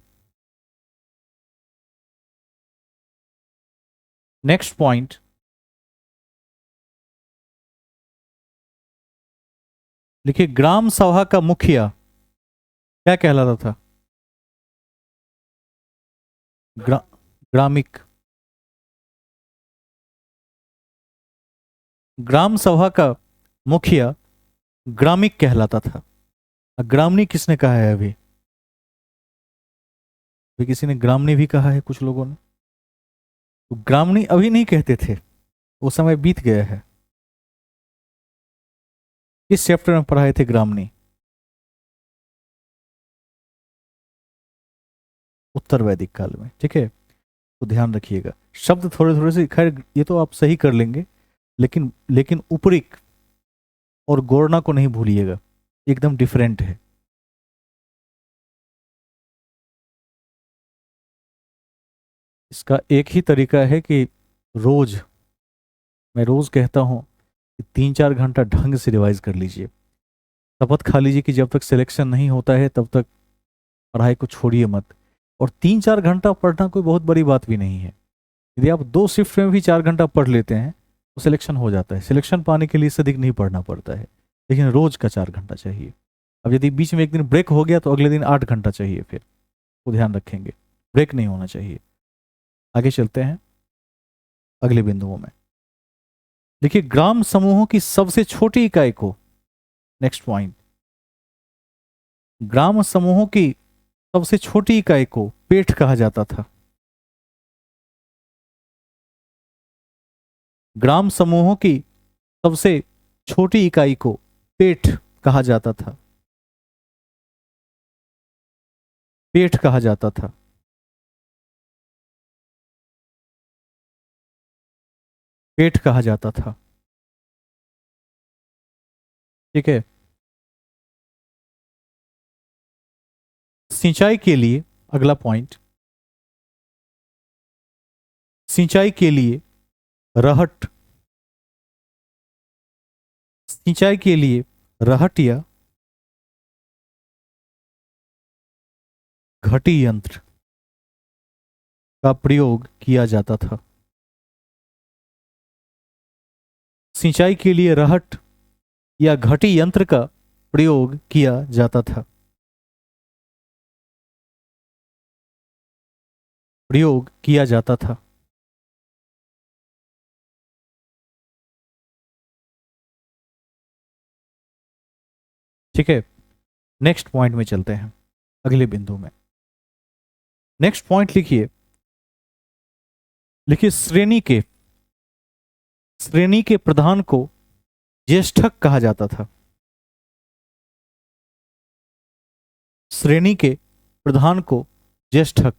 नेक्स्ट पॉइंट, लिखिए, ग्राम सभा का मुखिया क्या कहलाता था? ग्रामिक। ग्राम सभा का मुखिया ग्रामिक कहलाता था। ग्रामनी किसने कहा है? अभी किसी ने ग्रामनी भी कहा है, कुछ लोगों ने। तो ग्रामनी अभी नहीं कहते थे, वो समय बीत गया है। किस चैप्टर में पढ़ाए थे ग्रामनी? उत्तर वैदिक काल में, ठीक है। तो ध्यान रखिएगा, शब्द थोड़े थोड़े से, खैर ये तो आप सही कर लेंगे, लेकिन उपरिक और गोरना को नहीं भूलिएगा, एकदम डिफरेंट है। इसका एक ही तरीका है कि मैं रोज कहता हूं कि 3-4 घंटा ढंग से रिवाइज कर लीजिए। शपथ खा लीजिए कि जब तक सिलेक्शन नहीं होता है तब तक पढ़ाई को छोड़िए मत। और 3-4 घंटा पढ़ना कोई बहुत बड़ी बात भी नहीं है। यदि आप 2 शिफ्ट में भी 4 घंटा पढ़ लेते हैं तो सिलेक्शन हो जाता है। सिलेक्शन पाने के लिए इससे अधिक नहीं पढ़ना पड़ता है, लेकिन रोज का 4 घंटा चाहिए। अब यदि बीच में एक दिन ब्रेक हो गया तो अगले दिन 8 घंटा चाहिए, फिर वो ध्यान रखेंगे, ब्रेक नहीं होना चाहिए। आगे चलते हैं अगले बिंदुओं में। देखिए, ग्राम समूहों की सबसे छोटी इकाई को, नेक्स्ट पॉइंट, ग्राम समूहों की सबसे छोटी इकाई को पेठ कहा जाता था। ग्राम समूहों की सबसे छोटी इकाई को पेठ कहा जाता था। पेठ कहा जाता था। पेठ कहा जाता था। ठीक है। सिंचाई के लिए, अगला पॉइंट, सिंचाई के लिए रहट, सिंचाई के लिए रहट या घटी यंत्र का प्रयोग किया जाता था। सिंचाई के लिए रहट या घटी यंत्र का प्रयोग किया जाता था। प्रयोग किया जाता था। ठीक है, नेक्स्ट पॉइंट में चलते हैं, अगले बिंदु में। नेक्स्ट पॉइंट लिखिए। लिखिए, श्रेणी के प्रधान को ज्येष्ठक कहा जाता था। श्रेणी के प्रधान को ज्येष्ठक,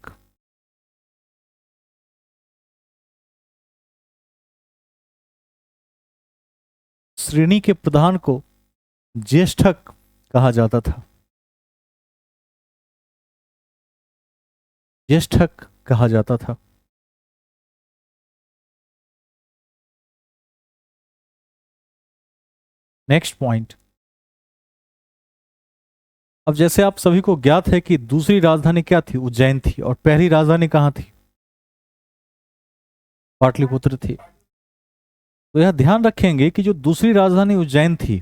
श्रेणी के प्रधान को ज्येष्ठक कहा जाता था। ज्येष्ठक कहा जाता था। Next point. अब जैसे आप सभी को ज्ञात है कि दूसरी राजधानी क्या थी, उज्जैन थी, और पहली राजधानी कहां थी, पाटलिपुत्र थी। तो यह ध्यान रखेंगे कि जो दूसरी राजधानी उज्जैन थी,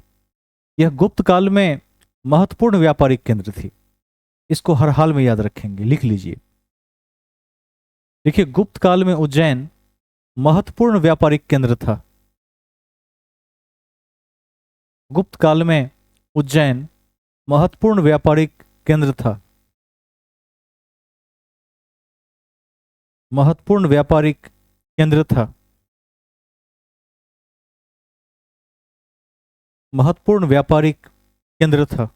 यह गुप्त काल में महत्वपूर्ण व्यापारिक केंद्र थी। इसको हर हाल में याद रखेंगे, लिख लीजिए। देखिए, गुप्त काल में उज्जैन महत्वपूर्ण व्यापारिक केंद्र था। गुप्त काल में उज्जैन महत्वपूर्ण व्यापारिक केंद्र था। महत्वपूर्ण व्यापारिक केंद्र था। महत्वपूर्ण व्यापारिक केंद्र था।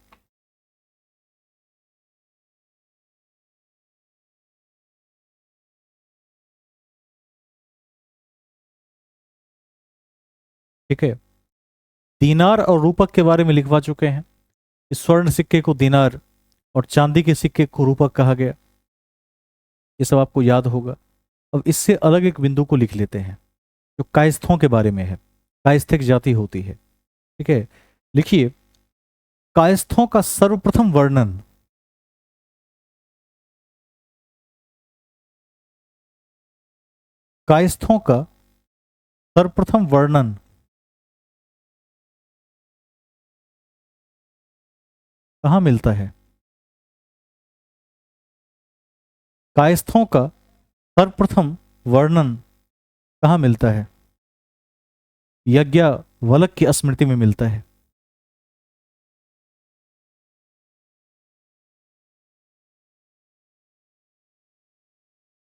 ठीक है। दीनार और रूपक के बारे में लिखवा चुके हैं। इस स्वर्ण सिक्के को दीनार और चांदी के सिक्के को रूपक कहा गया। ये सब आपको याद होगा। अब इससे अलग एक बिंदु को लिख लेते हैं जो कायस्थों के बारे में है। कायस्थिक जाति होती है। ठीक है, लिखिए, कायस्थों का सर्वप्रथम वर्णन, कायस्थों का सर्वप्रथम वर्णन कहां मिलता है? कायस्थों का सर्वप्रथम वर्णन कहां मिलता है? यज्ञवल्क्य की स्मृति में मिलता है।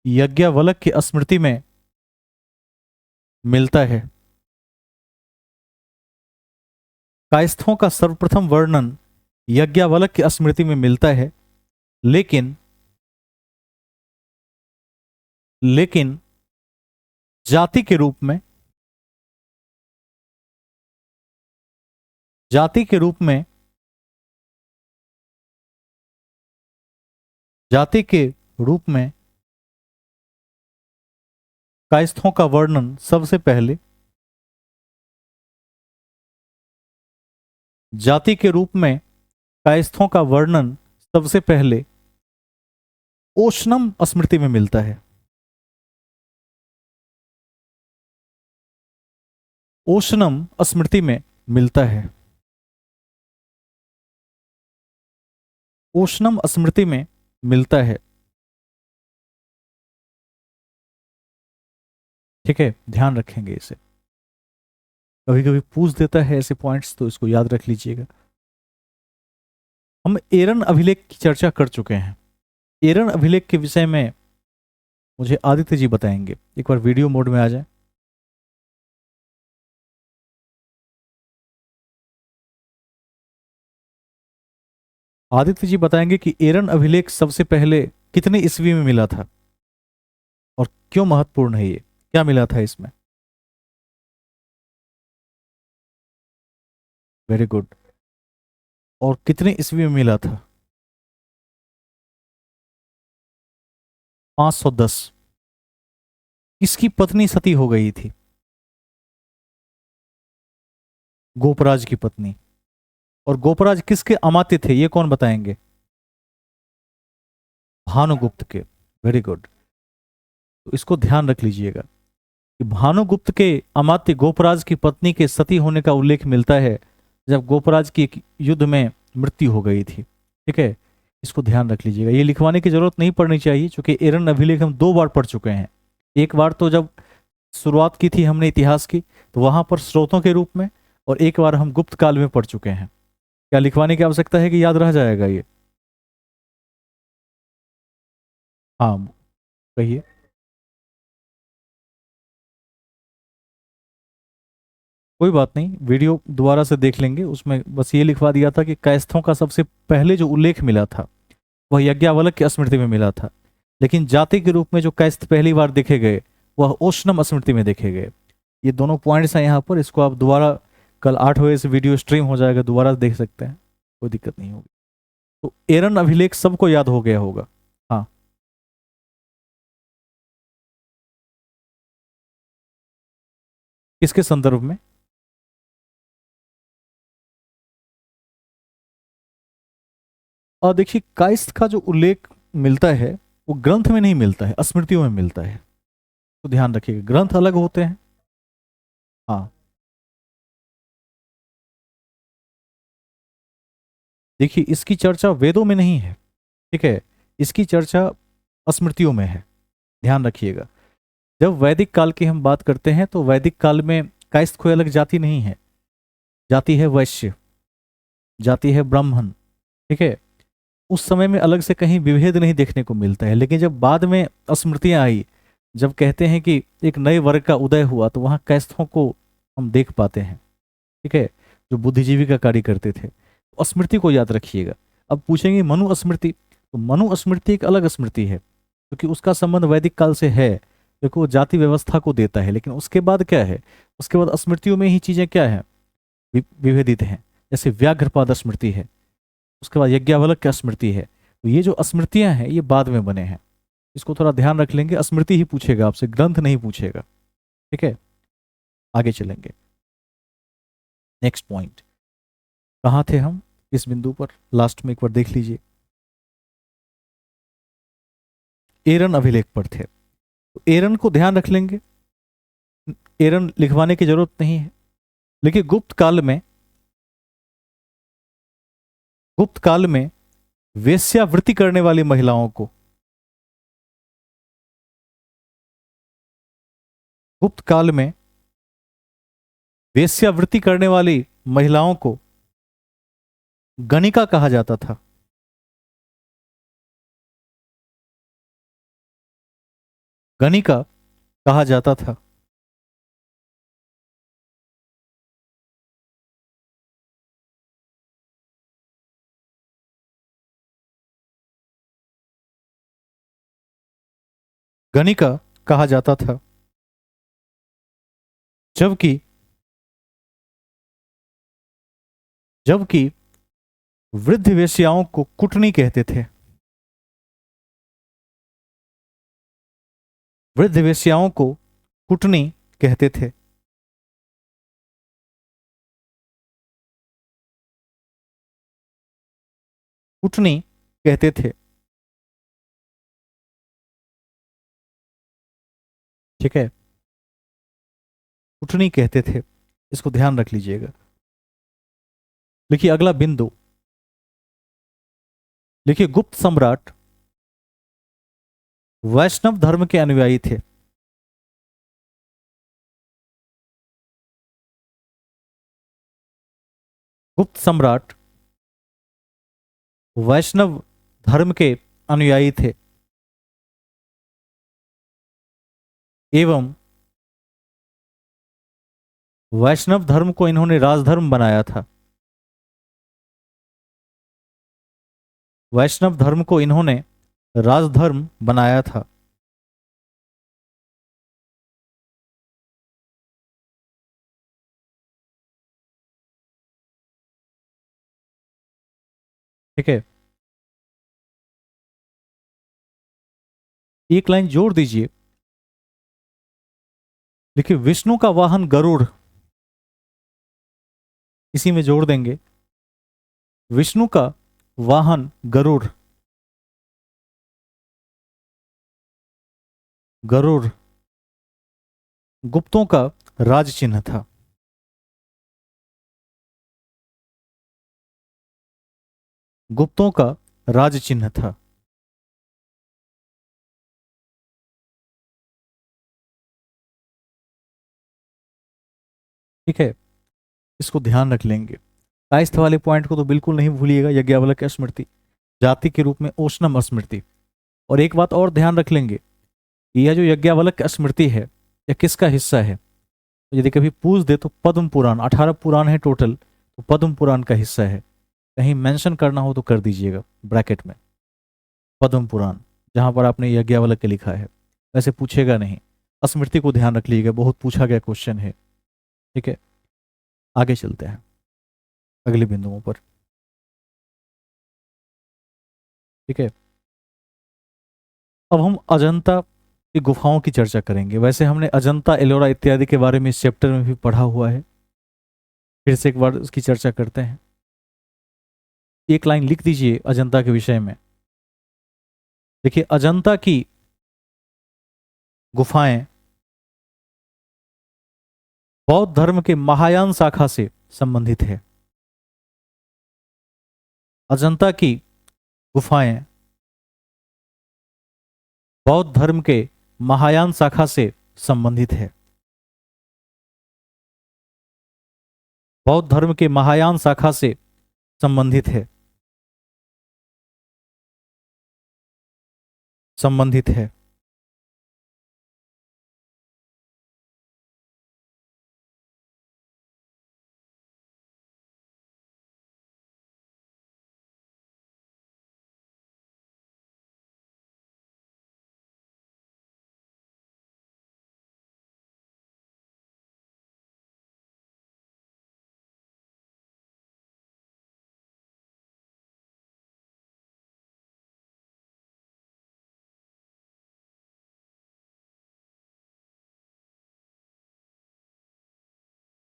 यज्ञवल्क्य की स्मृति में मिलता है। कायस्थों का सर्वप्रथम वर्णन यज्ञवल्क्य की स्मृति में मिलता है, लेकिन लेकिन जाति के रूप में, जाति के रूप में, जाति के रूप में कायस्थों का वर्णन सबसे पहले, जाति के रूप में कायस्थों का वर्णन सबसे पहले ओशनम स्मृति में मिलता है। ओशनम स्मृति में मिलता है। ओशनम स्मृति में मिलता है। ठीक है, ध्यान रखेंगे इसे। कभी कभी पूछ देता है ऐसे पॉइंट्स, तो इसको याद रख लीजिएगा। हम एरन अभिलेख की चर्चा कर चुके हैं। एरन अभिलेख के विषय में मुझे आदित्य जी बताएंगे। एक बार वीडियो मोड में आ जाए। आदित्य जी बताएंगे कि एरन अभिलेख सबसे पहले कितने ईस्वी में मिला था और क्यों महत्वपूर्ण है, ये क्या मिला था इसमें। Very good. और कितने ईस्वी में मिला था। 510। इसकी पत्नी सती हो गई थी, गोपराज की पत्नी। और गोपराज किसके अमात्य थे, ये कौन बताएंगे। भानुगुप्त के। Very good. तो इसको ध्यान रख लीजिएगा कि भानुगुप्त के अमात्य गोपराज की पत्नी के सती होने का उल्लेख मिलता है जब गोपराज की एक युद्ध में मृत्यु हो गई थी। ठीक है, इसको ध्यान रख लीजिएगा। ये लिखवाने की जरूरत नहीं पड़नी चाहिए, क्योंकि एरन अभिलेख हम 2 बार पढ़ चुके हैं। एक बार तो जब शुरुआत की थी हमने इतिहास की, तो वहां पर स्रोतों के रूप में, और एक बार हम गुप्त काल में पढ़ चुके हैं। क्या लिखवाने की आवश्यकता है कि याद रह जाएगा ये। हाँ, कहिए। कोई बात नहीं, वीडियो दोबारा से देख लेंगे। उसमें बस ये लिखवा दिया था कि कायस्थों का सबसे पहले जो उल्लेख मिला था वह यज्ञावल्क्य की स्मृति में मिला था, लेकिन जाति के रूप में जो कायस्थ पहली बार देखे गए वह ओशनम स्मृति में देखे गए। ये दोनों पॉइंट्स हैं यहाँ पर। इसको आप दोबारा कल 8 बजे से वीडियो स्ट्रीम हो जाएगा, दोबारा देख सकते हैं, कोई दिक्कत नहीं होगी। तो एरन अभिलेख सबको याद हो गया होगा। हाँ, किसके संदर्भ में। और देखिए, कायस्थ का जो उल्लेख मिलता है वो ग्रंथ में नहीं मिलता है, स्मृतियों में मिलता है। तो ध्यान रखिएगा, ग्रंथ अलग होते हैं। हाँ, देखिए इसकी चर्चा वेदों में नहीं है। ठीक है, इसकी चर्चा स्मृतियों में है। ध्यान रखिएगा, जब वैदिक काल की हम बात करते हैं तो वैदिक काल में कायस्थ कोई अलग जाति नहीं है। जाति है वैश्य, जाति है ब्राह्मण। ठीक है, उस समय में अलग से कहीं विभेद नहीं देखने को मिलता है। लेकिन जब बाद में स्मृतियां आई, जब कहते हैं कि एक नए वर्ग का उदय हुआ, तो वहां कायस्थों को हम देख पाते हैं। ठीक है, जो बुद्धिजीवी का कार्य करते थे। तो स्मृति को याद रखिएगा। अब पूछेंगे मनु स्मृति, तो मनु स्मृति एक अलग स्मृति है, क्योंकि उसका संबंध वैदिक काल से है, क्योंकि वो जाति व्यवस्था को देता है। लेकिन उसके बाद क्या है, उसके बाद स्मृतियों में ही चीजें क्या है, विभेदित हैं। जैसे व्याघ्रपाद स्मृति है, उसके बाद यज्ञावल्क्य स्मृति है। तो ये जो स्मृतियां हैं ये बाद में बने हैं। इसको थोड़ा ध्यान रख लेंगे, स्मृति ही पूछेगा आपसे, ग्रंथ नहीं पूछेगा। ठीक है, आगे चलेंगे। नेक्स्ट पॉइंट, कहाँ थे हम इस बिंदु पर, लास्ट में एक बार देख लीजिए। एरन अभिलेख पर थे, तो एरन को ध्यान रख लेंगे। एरन लिखवाने की जरूरत नहीं है। लेकिन गुप्त काल में वेश्यावृत्ति करने वाली महिलाओं को, गुप्त काल में वेश्यावृत्ति करने वाली महिलाओं को गणिका कहा जाता था। गणिका कहा जाता था। गणिका कहा जाता था। जबकि जबकि वृद्ध वेश्याओं को कुटनी कहते थे। वृद्ध वेश्याओं को कुटनी कहते थे। कुटनी कहते थे। ठीक है, कुटनी कहते थे। इसको ध्यान रख लीजिएगा। लिखिए अगला बिंदु, लिखिए गुप्त सम्राट वैष्णव धर्म के अनुयायी थे। गुप्त सम्राट वैष्णव धर्म के अनुयायी थे एवं वैष्णव धर्म को इन्होंने राजधर्म बनाया था। वैष्णव धर्म को इन्होंने राजधर्म बनाया था। ठीक है, एक लाइन जोड़ दीजिए, देखिए विष्णु का वाहन गरुड़, इसी में जोड़ देंगे, विष्णु का वाहन गरुड़, गरुड़ गुप्तों का राज चिन्ह था। गुप्तों का राज चिन्ह था। ठीक है, इसको ध्यान रख लेंगे। कायस्थ वाले पॉइंट को तो बिल्कुल नहीं भूलिएगा, यज्ञावल्क्य स्मृति, जाति के रूप में ओष्णम स्मृति। और एक बात और ध्यान रख लेंगे, यह जो यज्ञावल्क्य स्मृति है यह किसका हिस्सा है? तो यदि कभी पूछ दे तो पद्म पुराण, 18 पुराण है टोटल, तो पद्म पुराण का हिस्सा है। कहीं मेंशन करना हो तो कर दीजिएगा ब्रैकेट में पद्म पुराण, जहां पर आपने यज्ञावल्क्य लिखा है। वैसे पूछेगा नहीं, स्मृति को ध्यान रख लीजिएगा, बहुत पूछा गया क्वेश्चन है। ठीक है, आगे चलते हैं अगले बिंदुओं पर। ठीक है, अब हम अजंता की गुफाओं की चर्चा करेंगे। वैसे हमने अजंता, एलोरा इत्यादि के बारे में इस चैप्टर में भी पढ़ा हुआ है, फिर से एक बार उसकी चर्चा करते हैं। एक लाइन लिख दीजिए अजंता के विषय में। देखिए, अजंता की गुफाएं बौद्ध धर्म के महायान शाखा से संबंधित है। अजंता की गुफाएं बौद्ध धर्म के महायान शाखा से संबंधित है। बौद्ध धर्म के महायान शाखा से संबंधित है। संबंधित है।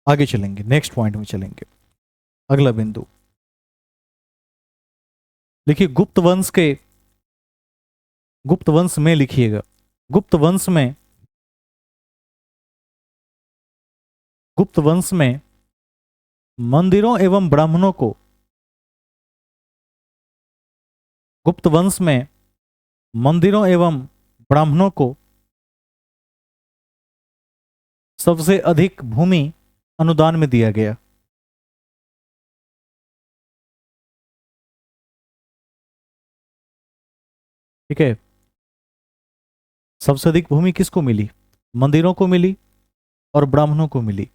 आगे चलेंगे, नेक्स्ट पॉइंट में चलेंगे। अगला बिंदु लिखिए, गुप्त वंश में लिखिएगा। गुप्त वंश में गुप्त वंश में मंदिरों एवं ब्राह्मणों को गुप्त वंश में मंदिरों एवं ब्राह्मणों को सबसे अधिक भूमि अनुदान में दिया गया। ठीक है, सबसे अधिक भूमि किसको मिली? मंदिरों को मिली और ब्राह्मणों को मिली।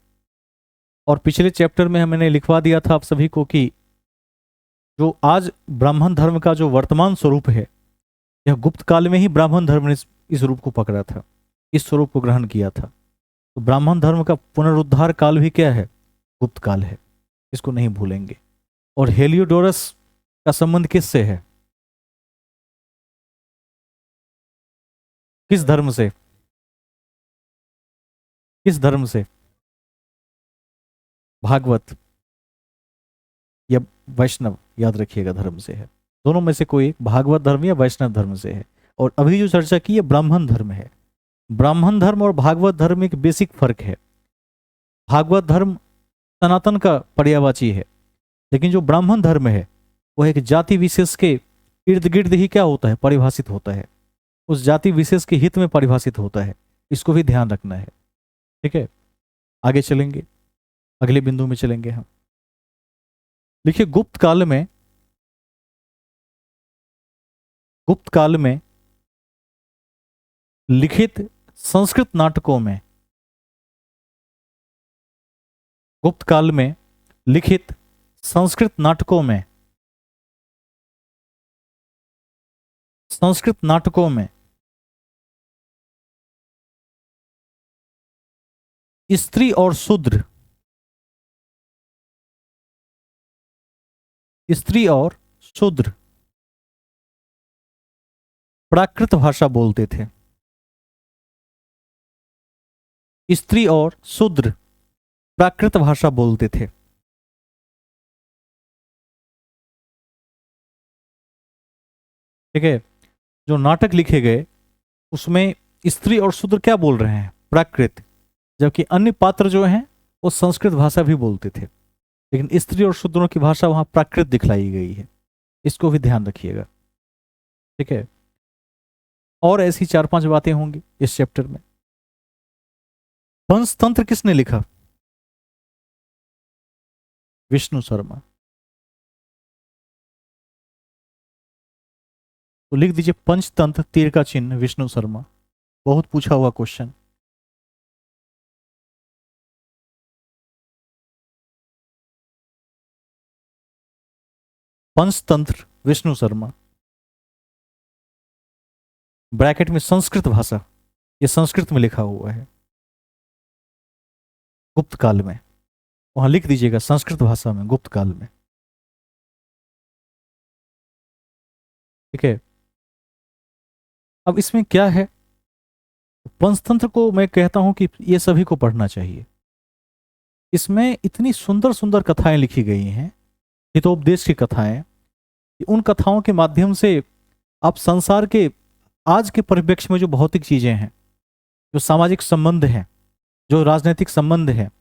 और पिछले चैप्टर में मैंने लिखवा दिया था आप सभी को कि जो आज ब्राह्मण धर्म का जो वर्तमान स्वरूप है, यह गुप्त काल में ही ब्राह्मण धर्म ने इस रूप को पकड़ा था, इस स्वरूप को ग्रहण किया था। तो ब्राह्मण धर्म का पुनरुद्धार काल भी क्या है? गुप्त काल है, इसको नहीं भूलेंगे। और हेलियोडोरस का संबंध किससे है? किस धर्म से? किस धर्म से? भागवत या वैष्णव, याद रखिएगा, धर्म से है। दोनों में से कोई एक, भागवत धर्म या वैष्णव धर्म से है। और अभी जो चर्चा की है ब्राह्मण धर्म है। ब्राह्मण धर्म और भागवत धर्म में एक बेसिक फर्क है। भागवत धर्म सनातन का पर्यायवाची है, लेकिन जो ब्राह्मण धर्म है वह एक जाति विशेष के इर्द गिर्द ही क्या होता है? परिभाषित होता है, उस जाति विशेष के हित में परिभाषित होता है। इसको भी ध्यान रखना है। ठीक है, आगे चलेंगे, अगले बिंदु में चलेंगे हम। देखिए, गुप्त काल में लिखित संस्कृत नाटकों में, गुप्त काल में लिखित संस्कृत नाटकों में, संस्कृत नाटकों में स्त्री और शूद्र, स्त्री और शूद्र प्राकृत भाषा बोलते थे। स्त्री और शूद्र प्राकृत भाषा बोलते थे। ठीक है, जो नाटक लिखे गए उसमें स्त्री और शूद्र क्या बोल रहे हैं? प्राकृत। जबकि अन्य पात्र जो हैं वो संस्कृत भाषा भी बोलते थे, लेकिन स्त्री और शूद्रों की भाषा वहां प्राकृत दिखलाई गई है। इसको भी ध्यान रखिएगा। ठीक है, और ऐसी 4-5 बातें होंगी इस चैप्टर में। पंचतंत्र किसने लिखा? विष्णु शर्मा। तो लिख दीजिए पंचतंत्र तीर का चिन्ह विष्णु शर्मा। बहुत पूछा हुआ क्वेश्चन। पंचतंत्र विष्णु शर्मा, ब्रैकेट में संस्कृत भाषा, ये संस्कृत में लिखा हुआ है गुप्त काल में। वहां लिख दीजिएगा संस्कृत भाषा में गुप्त काल में। ठीक है, अब इसमें क्या है? पंचतंत्र को मैं कहता हूं कि ये सभी को पढ़ना चाहिए। इसमें इतनी सुंदर सुंदर कथाएं लिखी गई हैं, हितोपदेश की कथाएं। उन कथाओं के माध्यम से आप संसार के आज के परिप्रेक्ष्य में जो भौतिक चीजें हैं, जो सामाजिक संबंध हैं, जो राजनीतिक संबंध हैं,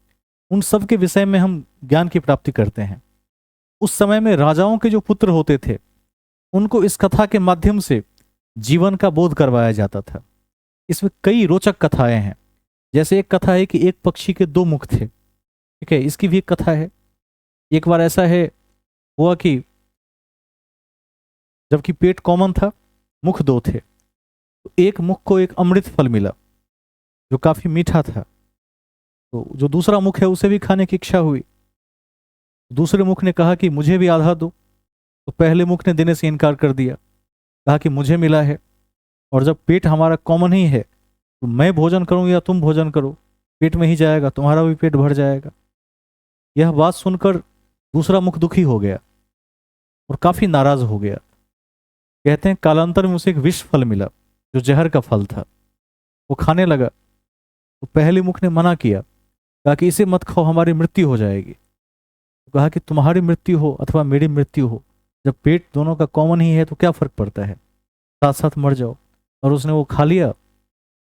उन सब के विषय में हम ज्ञान की प्राप्ति करते हैं। उस समय में राजाओं के जो पुत्र होते थे उनको इस कथा के माध्यम से जीवन का बोध करवाया जाता था। इसमें कई रोचक कथाएं हैं। जैसे एक कथा है कि एक पक्षी के 2 मुख थे। ठीक है, इसकी भी एक कथा है। एक बार ऐसा है हुआ कि जबकि पेट कॉमन था, मुख 2 थे, तो एक मुख को एक अमृत फल मिला जो काफी मीठा था। तो जो दूसरा मुख है उसे भी खाने की इच्छा हुई। दूसरे मुख ने कहा कि मुझे भी आधा दो, तो पहले मुख ने देने से इनकार कर दिया, कहा कि मुझे मिला है और जब पेट हमारा कॉमन ही है तो मैं भोजन करूं या तुम भोजन करो, पेट में ही जाएगा, तुम्हारा भी पेट भर जाएगा। यह बात सुनकर दूसरा मुख दुखी हो गया और काफी नाराज हो गया। कहते हैं कालांतर में उसे एक विष फल मिला जो जहर का फल था। वो खाने लगा तो पहले मुख ने मना किया, कहा कि इसे मत खाओ, हमारी मृत्यु हो जाएगी। तो कहा कि तुम्हारी मृत्यु हो अथवा मेरी मृत्यु हो, जब पेट दोनों का कॉमन ही है तो क्या फर्क पड़ता है, साथ साथ मर जाओ। और उसने वो खा लिया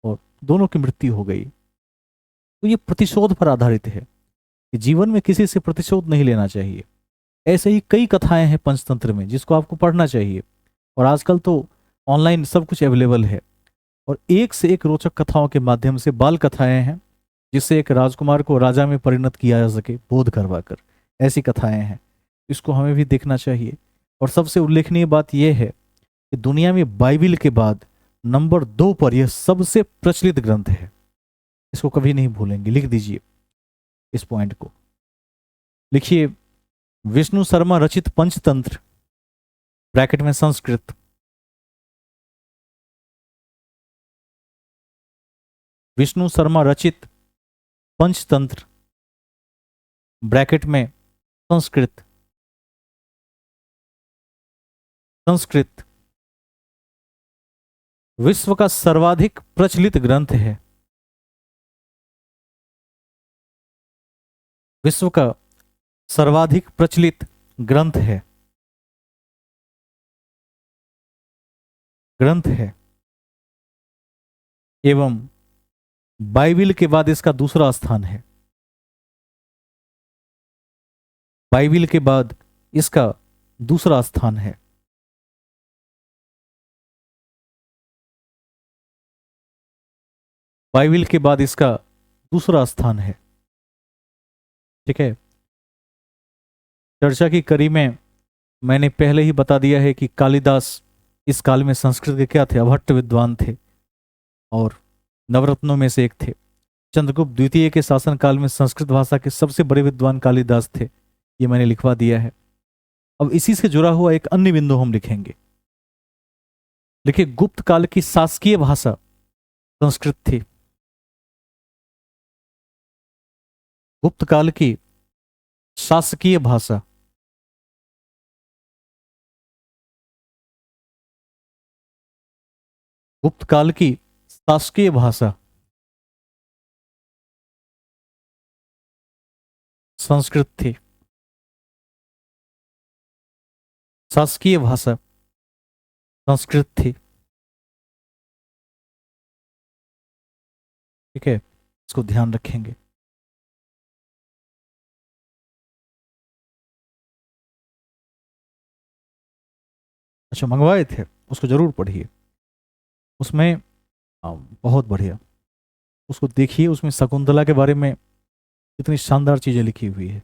और दोनों की मृत्यु हो गई। तो ये प्रतिशोध पर आधारित है कि जीवन में किसी से प्रतिशोध नहीं लेना चाहिए। ऐसे ही कई कथाएं हैं पंचतंत्र में जिसको आपको पढ़ना चाहिए। और आजकल तो ऑनलाइन सब कुछ अवेलेबल है और एक से एक रोचक कथाओं के माध्यम से बाल कथाएं हैं जिससे एक राजकुमार को राजा में परिणत किया जा सके बोध करवाकर। ऐसी कथाएं हैं, इसको हमें भी देखना चाहिए। और सबसे उल्लेखनीय बात यह है कि दुनिया में बाइबिल के बाद नंबर 2 पर यह सबसे प्रचलित ग्रंथ है। इसको कभी नहीं भूलेंगे, लिख दीजिए इस पॉइंट को। लिखिए विष्णु शर्मा रचित पंचतंत्र, ब्रैकेट में संस्कृत। विष्णु शर्मा रचित पंचतंत्र, ब्रैकेट में संस्कृत। संस्कृत विश्व का सर्वाधिक प्रचलित ग्रंथ है। विश्व का सर्वाधिक प्रचलित ग्रंथ है, ग्रंथ है। एवं बाइबिल के बाद इसका दूसरा स्थान है। बाइबिल के बाद इसका दूसरा स्थान है। बाइबिल के बाद इसका दूसरा स्थान है। ठीक है, चर्चा की कड़ी में मैंने पहले ही बता दिया है कि कालिदास इस काल में संस्कृत के क्या थे, अभट्ट विद्वान थे और नवरत्नों में से एक थे। चंद्रगुप्त द्वितीय के शासन काल में संस्कृत भाषा के सबसे बड़े विद्वान कालिदास थे, ये मैंने लिखवा दिया है। अब इसी से जुड़ा हुआ एक अन्य बिंदु हम लिखेंगे। देखिए, गुप्त काल की शासकीय भाषा संस्कृत थी। गुप्त काल की शासकीय भाषा गुप्त काल की शासकीय भाषा संस्कृत थी। शासकीय भाषा संस्कृत थी। ठीक है, इसको ध्यान रखेंगे। अच्छा, मंगवाए थे, उसको जरूर पढ़िए। उसमें बहुत बढ़िया, उसको देखिए। उसमें शकुंतला के बारे में कितनी शानदार चीजें लिखी हुई है।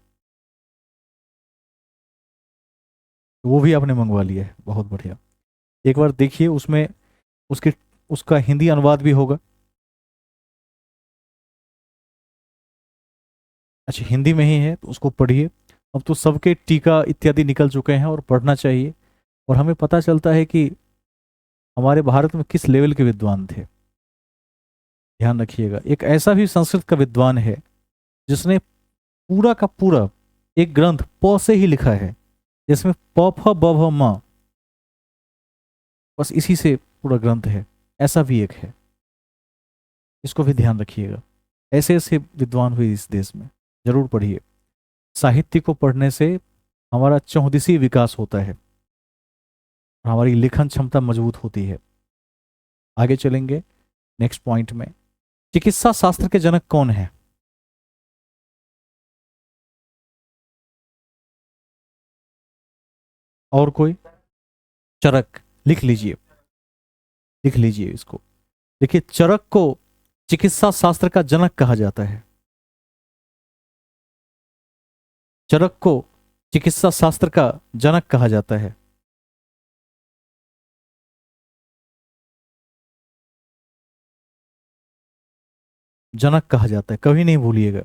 वो भी आपने मंगवा लिया है, बहुत बढ़िया। एक बार देखिए, उसमें उसकी उसका हिंदी अनुवाद भी होगा। अच्छा, हिंदी में ही है तो उसको पढ़िए। अब तो सबके टीका इत्यादि निकल चुके हैं और पढ़ना चाहिए। और हमें पता चलता है कि हमारे भारत में किस लेवल के विद्वान थे। ध्यान रखिएगा, एक ऐसा भी संस्कृत का विद्वान है जिसने पूरा का पूरा एक ग्रंथ प से ही लिखा है, जिसमें प फ ब भ म, बस इसी से पूरा ग्रंथ है। ऐसा भी एक है, इसको भी ध्यान रखिएगा। ऐसे ऐसे विद्वान हुए इस देश में, जरूर पढ़िए। साहित्य को पढ़ने से हमारा चौहदिशी विकास होता है, हमारी लेखन क्षमता मजबूत होती है। आगे चलेंगे नेक्स्ट पॉइंट में। चिकित्सा शास्त्र के जनक कौन है? और कोई? चरक। लिख लीजिए, लिख लीजिए इसको। देखिए, चरक को चिकित्सा शास्त्र का जनक कहा जाता है। चरक को चिकित्सा शास्त्र का जनक कहा जाता है। जनक कहा जाता है, कभी नहीं भूलिएगा।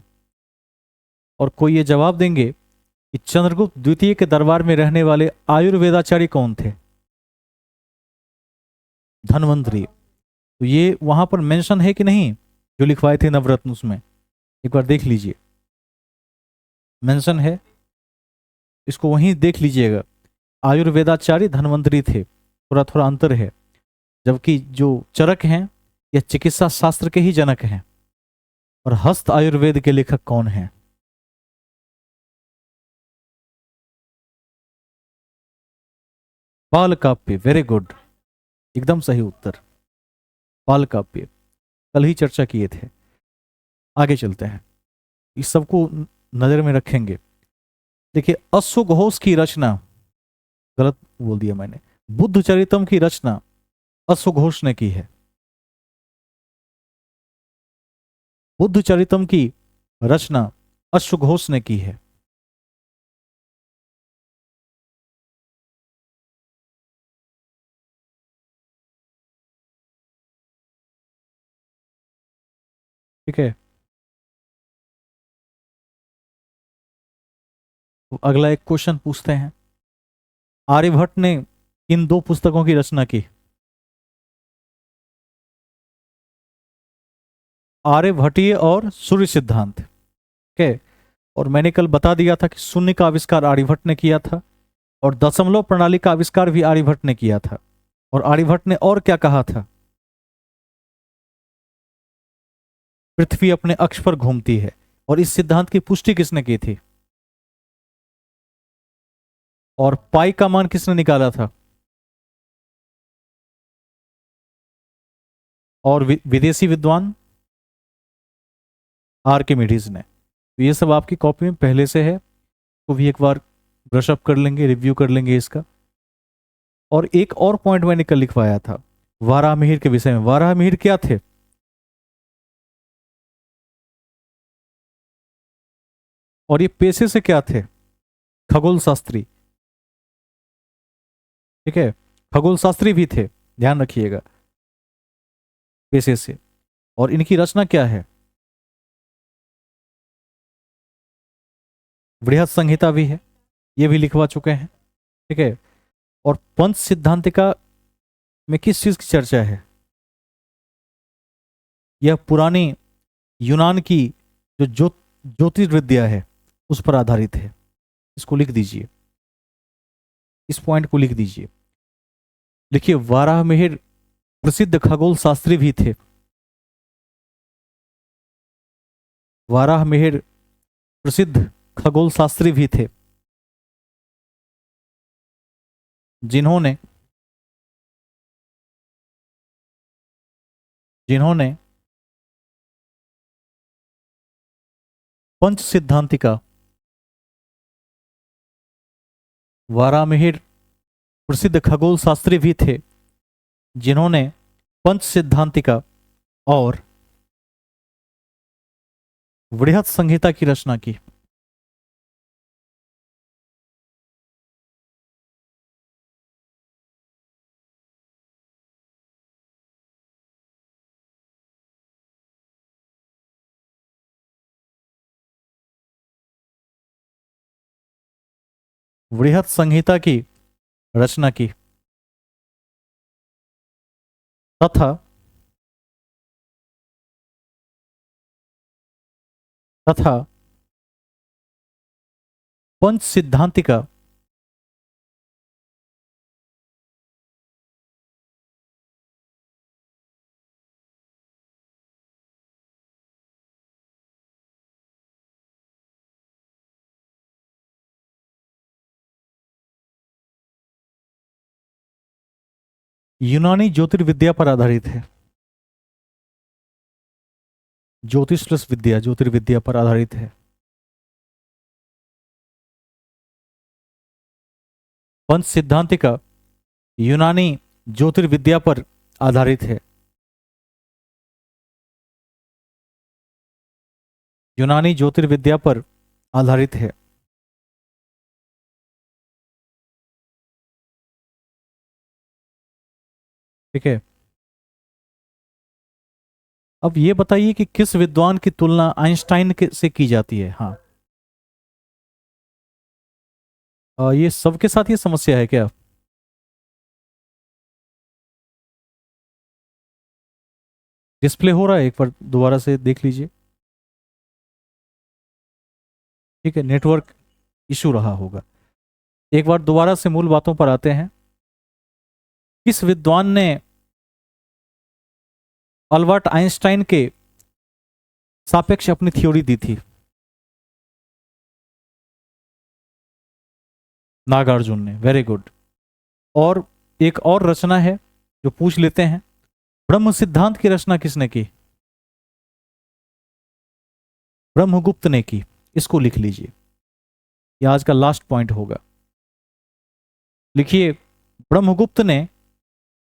और कोई ये जवाब देंगे कि चंद्रगुप्त द्वितीय के दरबार में रहने वाले आयुर्वेदाचार्य कौन थे? धन्वंतरी। तो ये वहां पर मेंशन है कि नहीं, जो लिखवाए थे नवरत्न उसमें? एक बार देख लीजिए, मेंशन है, इसको वहीं देख लीजिएगा। आयुर्वेदाचार्य धन्वंतरी थे, थोड़ा थोड़ा अंतर है। जबकि जो चरक हैं, यह चिकित्सा शास्त्र के ही जनक हैं। और हस्त आयुर्वेद के लेखक कौन हैं? बाल काव्य। वेरी गुड, एकदम सही उत्तर, बाल काव्य। कल ही चर्चा किए थे। आगे चलते हैं, इस सबको नजर में रखेंगे। देखिए, अश्वघोष की रचना, गलत बोल दिया मैंने, बुद्ध चरितम की रचना अश्वघोष ने की है। बुद्ध चरितम की रचना अश्वघोष ने की है। ठीक है, तो अगला एक क्वेश्चन पूछते हैं। आर्यभट्ट ने इन दो पुस्तकों की रचना की? आर्यभट्टीय और सूर्य सिद्धांत। ठीक है, और मैंने कल बता दिया था कि शून्य का आविष्कार आर्यभट्ट ने किया था, और दशमलव प्रणाली का आविष्कार भी आर्यभट्ट ने किया था। और आर्यभट्ट ने और क्या कहा था? पृथ्वी अपने अक्ष पर घूमती है। और इस सिद्धांत की पुष्टि किसने की थी? और पाई का मान किसने निकाला था? और विदेशी विद्वान आर्किमिडीज ने। तो ये सब आपकी कॉपी में पहले से है, तो भी एक बार ब्रश अप कर लेंगे, रिव्यू कर लेंगे इसका। और एक और पॉइंट मैंने कल लिखवाया था वाराहमिहिर के विषय में। वाराहमिहिर क्या थे? और ये पेशे से क्या थे? खगोल शास्त्री। ठीक है, खगोल शास्त्री भी थे, ध्यान रखिएगा पेशे से। और इनकी रचना क्या है? बृहद संहिता भी है, ये भी लिखवा चुके हैं। ठीक है, और पंच सिद्धांतिका में किस चीज की चर्चा है? यह पुरानी यूनान की जो ज्योतिर्विद्या है उस पर आधारित है। इसको लिख दीजिए, इस पॉइंट को लिख दीजिए। लिखिए, वाराहमिहिर प्रसिद्ध खगोल शास्त्री भी थे। वाराहमिहिर प्रसिद्ध खगोल शास्त्री भी थे, जिन्होंने जिन्होंने पंच सिद्धांतिका, वाराहमिहिर प्रसिद्ध खगोल शास्त्री भी थे जिन्होंने पंच सिद्धांतिका और बृहद संहिता की रचना की। बृहद संहिता की रचना की तथा तथा पंच सिद्धांतिका यूनानी ज्योतिर्विद्या पर आधारित है। ज्योतिष प्लस विद्या, ज्योतिर्विद्या पर आधारित है। पंच सिद्धांतिका यूनानी ज्योतिर्विद्या पर आधारित है। यूनानी ज्योतिर्विद्या पर आधारित है। ठीक है, अब ये बताइए कि किस विद्वान की तुलना आइंस्टाइन से की जाती है? हाँ, ये सबके साथ ये समस्या है क्या? डिस्प्ले हो रहा है? एक बार दोबारा से देख लीजिए। ठीक है, नेटवर्क इशू रहा होगा। एक बार दोबारा से मूल बातों पर आते हैं। किस विद्वान ने अल्बर्ट आइंस्टाइन के सापेक्ष अपनी थ्योरी दी थी? नागार्जुन ने, वेरी गुड। और एक और रचना है जो पूछ लेते हैं, ब्रह्म सिद्धांत की रचना किसने की? ब्रह्मगुप्त ने की। इसको लिख लीजिए, यह आज का लास्ट पॉइंट होगा। लिखिए, ब्रह्मगुप्त ने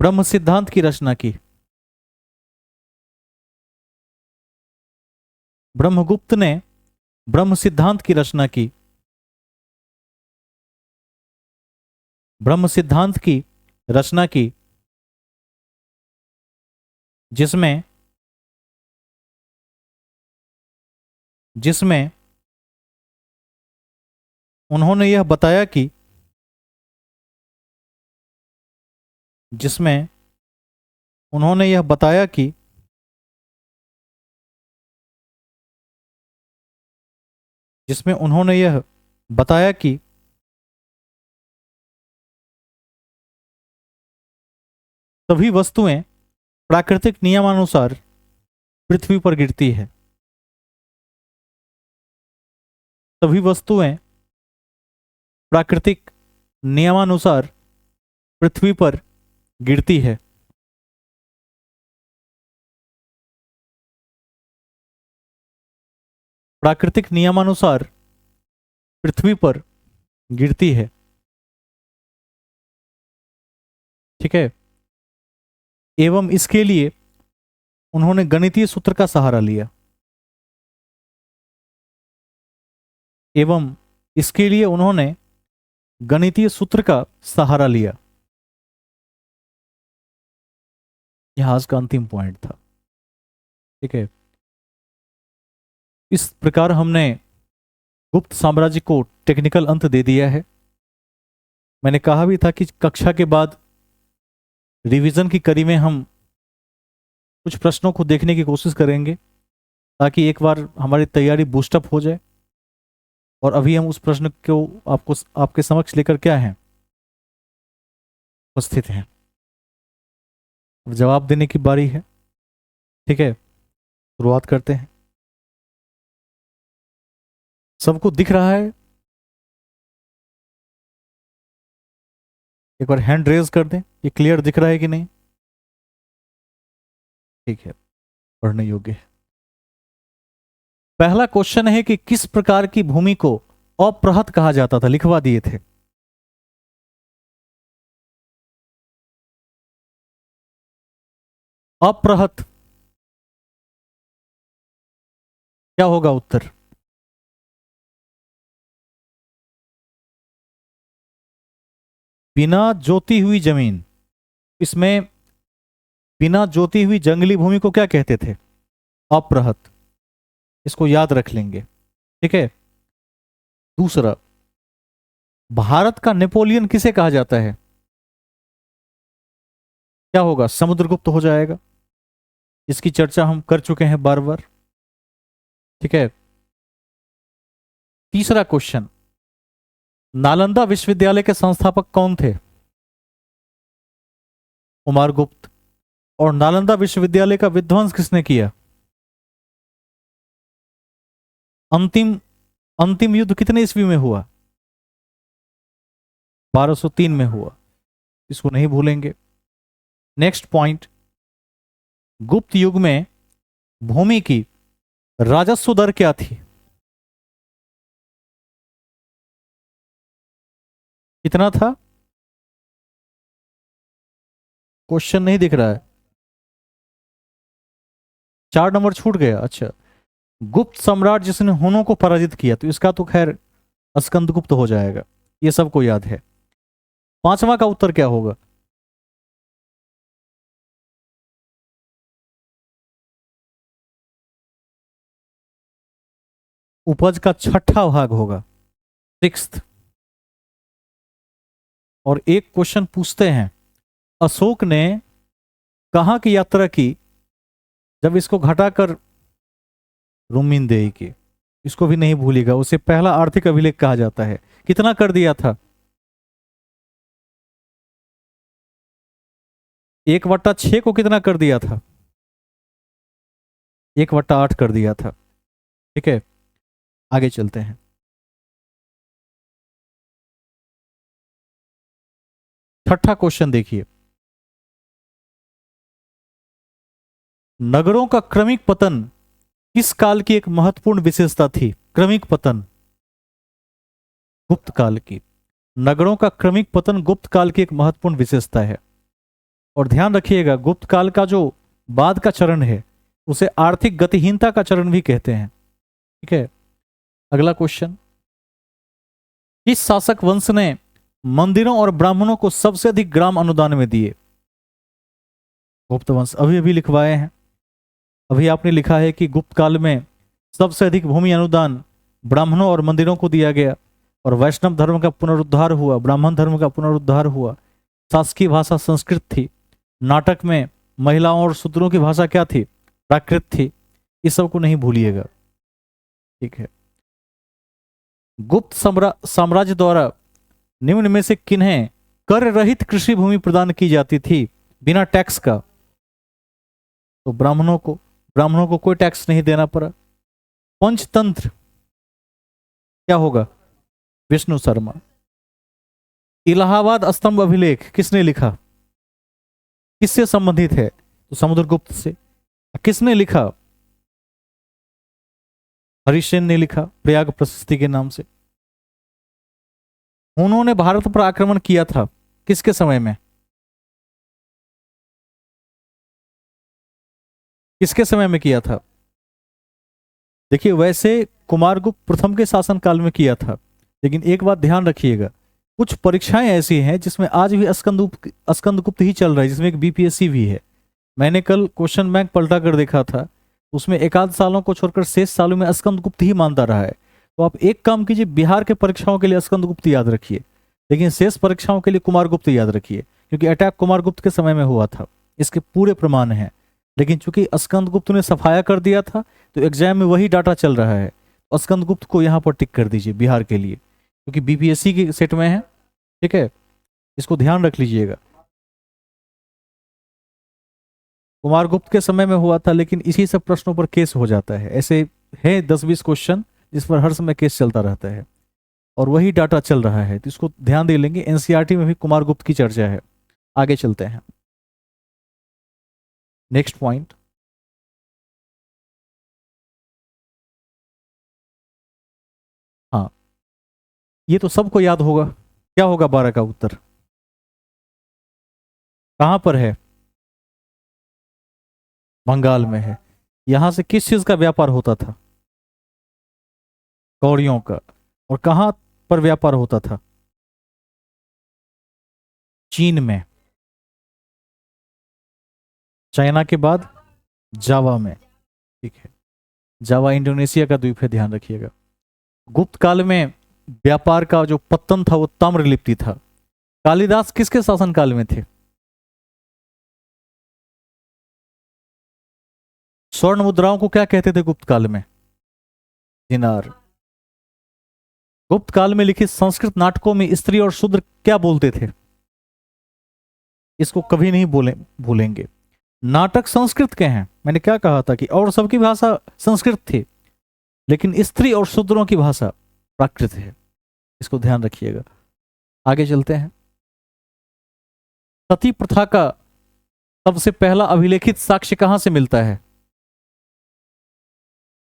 ब्रह्म सिद्धांत की रचना की। ब्रह्मगुप्त ने ब्रह्म सिद्धांत की रचना की। ब्रह्म सिद्धांत की रचना की, जिसमें जिसमें उन्होंने यह बताया कि जिसमें उन्होंने यह बताया कि जिसमें उन्होंने यह बताया कि सभी वस्तुएं प्राकृतिक नियमानुसार पृथ्वी पर गिरती है। सभी वस्तुएं प्राकृतिक नियमानुसार पृथ्वी पर गिरती है। प्राकृतिक नियमानुसार पृथ्वी पर गिरती है। ठीक है, एवं इसके लिए उन्होंने गणितीय सूत्र का सहारा लिया। एवं इसके लिए उन्होंने गणितीय सूत्र का सहारा लिया? यह आज का अंतिम पॉइंट था। ठीक है, इस प्रकार हमने गुप्त साम्राज्य को टेक्निकल अंत दे दिया है। मैंने कहा भी था कि कक्षा के बाद रिवीजन की कड़ी में हम कुछ प्रश्नों को देखने की कोशिश करेंगे ताकि एक बार हमारी तैयारी बूस्टअप हो जाए। और अभी हम उस प्रश्न को आपको आपके समक्ष लेकर क्या हैं, उपस्थित हैं। अब जवाब देने की बारी है। ठीक है, शुरुआत करते हैं। सबको दिख रहा है? एक बार हैंड रेज कर दें, ये क्लियर दिख रहा है कि नहीं? ठीक है, पढ़ने योग्य है। पहला क्वेश्चन है कि किस प्रकार की भूमि को अप्रहत कहा जाता था? लिखवा दिए थे। अप्रहत क्या होगा उत्तर? बिना जोती हुई जमीन। इसमें बिना जोती हुई जंगली भूमि को क्या कहते थे? अप्रहत। इसको याद रख लेंगे। ठीक है, दूसरा, भारत का नेपोलियन किसे कहा जाता है? क्या होगा? समुद्रगुप्त हो जाएगा। इसकी चर्चा हम कर चुके हैं बार बार। ठीक है, तीसरा क्वेश्चन, नालंदा विश्वविद्यालय के संस्थापक कौन थे? कुमारगुप्त। और नालंदा विश्वविद्यालय का विध्वंस किसने किया? अंतिम अंतिम युद्ध कितने ईस्वी में हुआ? 1203 में हुआ। इसको नहीं भूलेंगे। नेक्स्ट पॉइंट, गुप्त युग में भूमि की राजस्व दर क्या थी? कितना था? क्वेश्चन नहीं दिख रहा है। 4 नंबर छूट गया। अच्छा, गुप्त सम्राट जिसने हुनों को पराजित किया, तो इसका तो खैर स्कंदगुप्त हो जाएगा, ये सबको याद है। पांचवा का उत्तर क्या होगा? उपज का छठा भाग होगा, 6th। और एक क्वेश्चन पूछते हैं, अशोक ने कहां की यात्रा की जब इसको घटाकर रुमिनदेही की? इसको भी नहीं भूलिएगा, उसे पहला आर्थिक अभिलेख कहा जाता है। कितना कर दिया था? 1/6 को कितना कर दिया था? 1/8 कर दिया था। ठीक है, आगे चलते हैं। छठा क्वेश्चन देखिए, नगरों का क्रमिक पतन किस काल की एक महत्वपूर्ण विशेषता थी? क्रमिक पतन गुप्त काल की। नगरों का क्रमिक पतन गुप्त काल की एक महत्वपूर्ण विशेषता है। और ध्यान रखिएगा, गुप्त काल का जो बाद का चरण है उसे आर्थिक गतिहीनता का चरण भी कहते हैं। ठीक है, अगला क्वेश्चन, किस शासक वंश ने मंदिरों और ब्राह्मणों को सबसे अधिक ग्राम अनुदान में दिए? गुप्त वंश। अभी अभी लिखवाए हैं। अभी आपने लिखा है कि गुप्त काल में सबसे अधिक भूमि अनुदान ब्राह्मणों और मंदिरों को दिया गया, और वैष्णव धर्म का पुनरुद्धार हुआ, ब्राह्मण धर्म का पुनरुद्धार हुआ। शासकीय भाषा संस्कृत थी। नाटक में महिलाओं और शूद्रों की भाषा क्या थी? प्राकृत थी। इस सब को नहीं भूलिएगा। ठीक है, गुप्त साम्राज्य द्वारा निम्न में से किन्हें कर रहित कृषि भूमि प्रदान की जाती थी बिना टैक्स का? तो ब्राह्मणों को कोई टैक्स नहीं देना पड़ा। पंचतंत्र क्या होगा? विष्णु शर्मा। इलाहाबाद स्तंभ अभिलेख किसने लिखा? किससे संबंधित है? तो समुद्रगुप्त से। किसने लिखा? हरिसेन ने लिखा, प्रयाग प्रशस्ति के नाम से। उन्होंने भारत पर आक्रमण किया था किसके समय में? किसके समय में किया था? देखिए, वैसे कुमारगुप्त प्रथम के शासनकाल में किया था, लेकिन एक बात ध्यान रखिएगा, कुछ परीक्षाएं ऐसी हैं जिसमें आज भी स्कंदगुप्त ही चल रहा है, जिसमें एक बीपीएससी भी है। मैंने कल क्वेश्चन बैंक पलटा कर देखा था, उसमें एक आध सालों को छोड़कर शेष सालों में स्कंदगुप्त ही मानता रहा है। तो आप एक काम कीजिए, बिहार के परीक्षाओं के लिए स्कंदगुप्त याद रखिए, लेकिन शेष परीक्षाओं के लिए कुमारगुप्त याद रखिए, क्योंकि अटैक कुमारगुप्त के समय में हुआ था, इसके पूरे प्रमाण हैं। लेकिन चूंकि स्कंदगुप्त ने सफाया कर दिया था, तो एग्जाम में वही डाटा चल रहा है। स्कंदगुप्त को यहाँ पर टिक कर दीजिए बिहार के लिए, क्योंकि बीपीएससी के सेट में है। ठीक है, इसको ध्यान रख लीजिएगा। कुमारगुप्त के समय में हुआ था, लेकिन इसी सब प्रश्नों पर केस हो जाता है। ऐसे है 10-20 क्वेश्चन जिस पर हर समय केस चलता रहता है, और वही डाटा चल रहा है, तो इसको ध्यान दे लेंगे। एनसीईआरटी में भी कुमारगुप्त की चर्चा है। आगे चलते हैं, नेक्स्ट पॉइंट। हाँ, ये तो सबको याद होगा। क्या होगा 12 का उत्तर? कहां पर है? बंगाल में है। यहां से किस चीज का व्यापार होता था? कौड़ियों का। और कहां पर व्यापार होता था? चीन में। चाइना के बाद जावा में। ठीक है, जावा इंडोनेशिया का द्वीप है, ध्यान रखिएगा। गुप्त काल में व्यापार का जो पत्तन था वो ताम्रलिप्ति था। कालिदास किसके शासन काल में थे? स्वर्ण मुद्राओं को क्या कहते थे गुप्त काल में? दिनार। गुप्त काल में लिखित संस्कृत नाटकों में स्त्री और शूद्र क्या बोलते थे? इसको कभी नहीं भूलेंगे। नाटक संस्कृत के हैं, मैंने क्या कहा था कि और सबकी भाषा संस्कृत थी, लेकिन स्त्री और शूद्रों की भाषा प्राकृत है। इसको ध्यान रखिएगा। आगे चलते हैं। सती प्रथा का सबसे पहला अभिलेखित साक्ष्य कहां से मिलता है?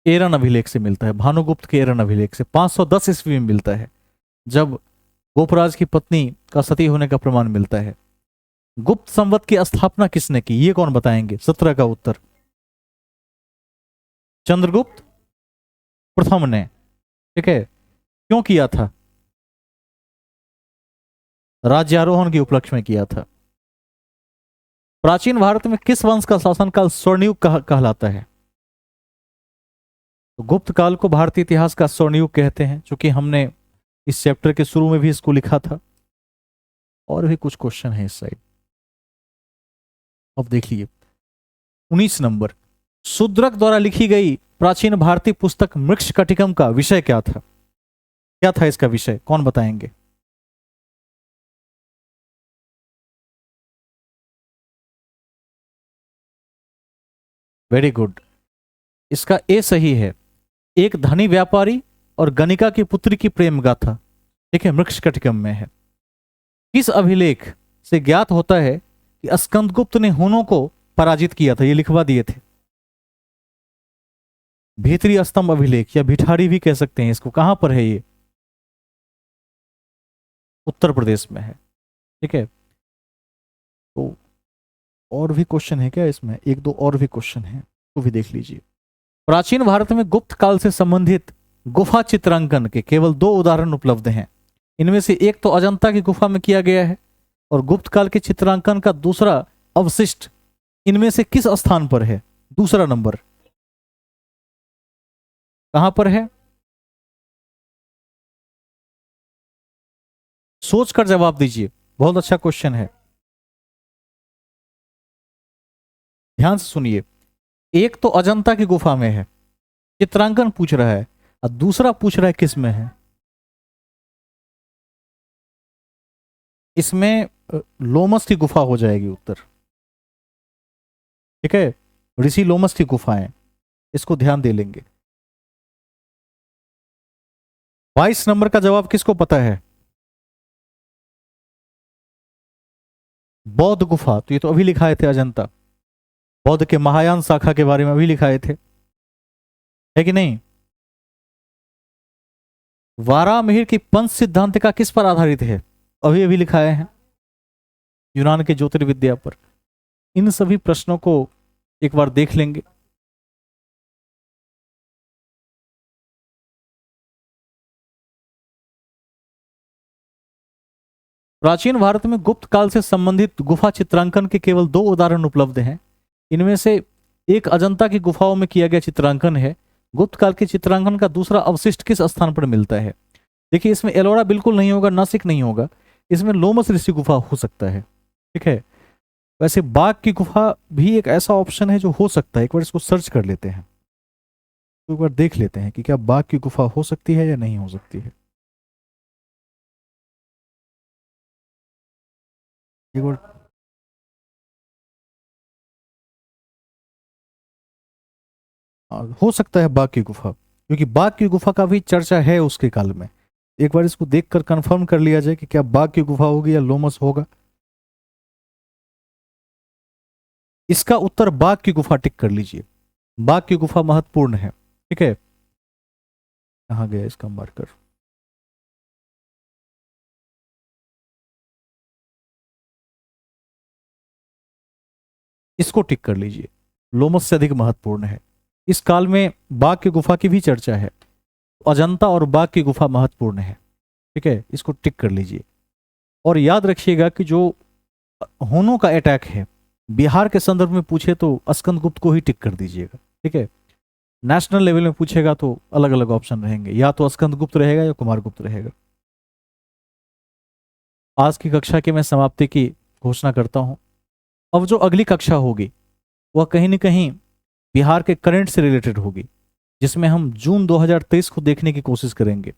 एरन अभिलेख से मिलता है। भानुगुप्त के एरन अभिलेख से 510 ईस्वी में मिलता है, जब गोपराज की पत्नी का सती होने का प्रमाण मिलता है। गुप्त संवत की स्थापना किसने की, ये कौन बताएंगे? 17 का उत्तर चंद्रगुप्त प्रथम ने। ठीक है, क्यों किया था? राज्यारोहण के उपलक्ष्य में किया था। प्राचीन भारत में किस वंश का शासनकाल स्वर्णयुग कहलाता है? तो गुप्त काल को भारतीय इतिहास का स्वर्णयुग कहते हैं, क्योंकि हमने इस चैप्टर के शुरू में भी इसको लिखा था। और भी कुछ क्वेश्चन है इस साइड, अब देख लीजिए। 19 नंबर, शूद्रक द्वारा लिखी गई प्राचीन भारतीय पुस्तक मृक्षकटिकम का विषय क्या था? क्या था इसका विषय, कौन बताएंगे? वेरी गुड, इसका ए सही है। एक धनी व्यापारी और गणिका की पुत्री की प्रेम गाथा, ठीक है, मृक्षकटिकम में है। किस अभिलेख से ज्ञात होता है कि स्कंदगुप्त ने हुनों को पराजित किया था? ये लिखवा दिए थे। भीतरी स्तंभ अभिलेख या भिठारी भी कह सकते हैं इसको। कहां पर है ये? उत्तर प्रदेश में है। ठीक है, तो और भी क्वेश्चन है क्या इसमें? एक दो और भी क्वेश्चन है, तो भी देख लीजिए। प्राचीन भारत में गुप्त काल से संबंधित गुफा चित्रांकन के केवल 2 उदाहरण उपलब्ध हैं। इनमें से एक तो अजंता की गुफा में किया गया है, और गुप्त काल के चित्रांकन का दूसरा अवशिष्ट इनमें से किस स्थान पर है? दूसरा नंबर कहां पर है? सोचकर जवाब दीजिए, बहुत अच्छा क्वेश्चन है, ध्यान से सुनिए। एक तो अजंता की गुफा में है, चित्रांकन पूछ रहा है, और दूसरा पूछ रहा है किस में है। इसमें लोमस की गुफा हो जाएगी उत्तर। ठीक है, ऋषि लोमस की गुफाएं, इसको ध्यान दे लेंगे। 22 नंबर का जवाब किसको पता है? बौद्ध गुफा, तो ये तो अभी लिखाए थे अजंता। बौद्ध के महायान शाखा के बारे में अभी लिखाए थे, है कि नहीं? वारामिहिर की पंच सिद्धांतिका किस पर आधारित है? अभी अभी लिखाए हैं, यूनान के ज्योतिर्विद्या पर। इन सभी प्रश्नों को एक बार देख लेंगे। प्राचीन भारत में गुप्त काल से संबंधित गुफा चित्रांकन के केवल 2 उदाहरण उपलब्ध हैं। इनमें से एक अजंता की गुफाओं में किया गया चित्रांकन है। गुप्त काल के चित्रांकन का दूसरा अवशिष्ट किस स्थान पर मिलता है? देखिए, इसमें एलोरा बिल्कुल नहीं होगा, नासिक नहीं होगा, इसमें लोमस ऋषि गुफा हो सकता है। ठीक है, वैसे बाघ की गुफा भी एक ऐसा ऑप्शन है जो हो सकता है। एक बार इसको सर्च कर लेते हैं, तो एक बार देख लेते हैं कि क्या बाघ की गुफा हो सकती है या नहीं हो सकती है। एक बार हो सकता है बाघ की गुफा, क्योंकि बाघ की गुफा का भी चर्चा है उसके काल में। एक बार इसको देखकर कंफर्म कर लिया जाए कि क्या बाघ की गुफा होगी या लोमस होगा। इसका उत्तर बाघ की गुफा टिक कर लीजिए। बाघ की गुफा महत्वपूर्ण है। ठीक है, कहाँ गया इसका मार्कर? इसको टिक कर लीजिए, लोमस से अधिक महत्वपूर्ण है। इस काल में बाघ की गुफा की भी चर्चा है। अजंता और बाघ की गुफा महत्वपूर्ण है। ठीक है, इसको टिक कर लीजिए। और याद रखिएगा कि जो हुनों का अटैक है, बिहार के संदर्भ में पूछे तो स्कंदगुप्त को ही टिक कर दीजिएगा। ठीक है, नेशनल लेवल में पूछेगा तो अलग अलग ऑप्शन रहेंगे, या तो स्कंदगुप्त रहेगा या कुमारगुप्त रहेगा। आज की कक्षा की मैं समाप्ति की घोषणा करता हूं। अब जो अगली कक्षा होगी वह कहीं न कहीं बिहार के करंट से रिलेटेड होगी, जिसमें हम जून 2023 को देखने की कोशिश करेंगे,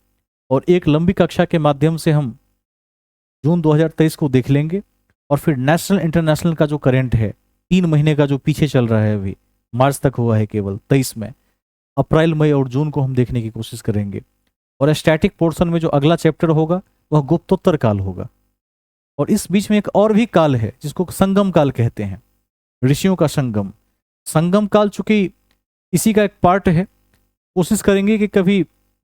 और एक लंबी कक्षा के माध्यम से हम जून 2023 को देख लेंगे। और फिर नेशनल इंटरनेशनल का जो करंट है, 3 महीने का जो पीछे चल रहा है, अभी मार्च तक हुआ है केवल 23 में, अप्रैल मई और जून को हम देखने की कोशिश करेंगे। और स्टैटिक पोर्शन में जो अगला चैप्टर होगा वह गुप्तोत्तर काल होगा। और इस बीच में एक और भी काल है जिसको संगम काल कहते हैं, ऋषियों का संगम। संगम काल चूंकि इसी का एक पार्ट है, कोशिश करेंगे कि कभी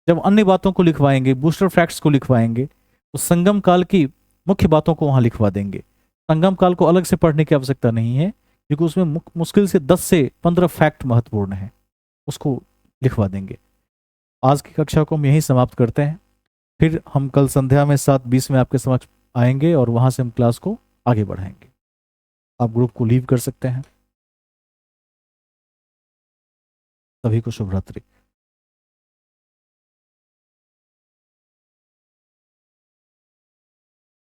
जब अन्य बातों को लिखवाएंगे, बूस्टर फैक्ट्स को लिखवाएंगे, तो संगम काल की मुख्य बातों को वहां लिखवा देंगे। संगम काल को अलग से पढ़ने की आवश्यकता नहीं है, क्योंकि उसमें मुश्किल से 10 से 15 फैक्ट महत्वपूर्ण है, उसको लिखवा देंगे। आज की कक्षा को हम यहीं समाप्त करते हैं। फिर हम कल संध्या में 7:20 में आपके समक्ष आएंगे और वहां से हम क्लास को आगे बढ़ाएंगे। आप ग्रुप को लीव कर सकते हैं। सभी को शुभ रात्रि।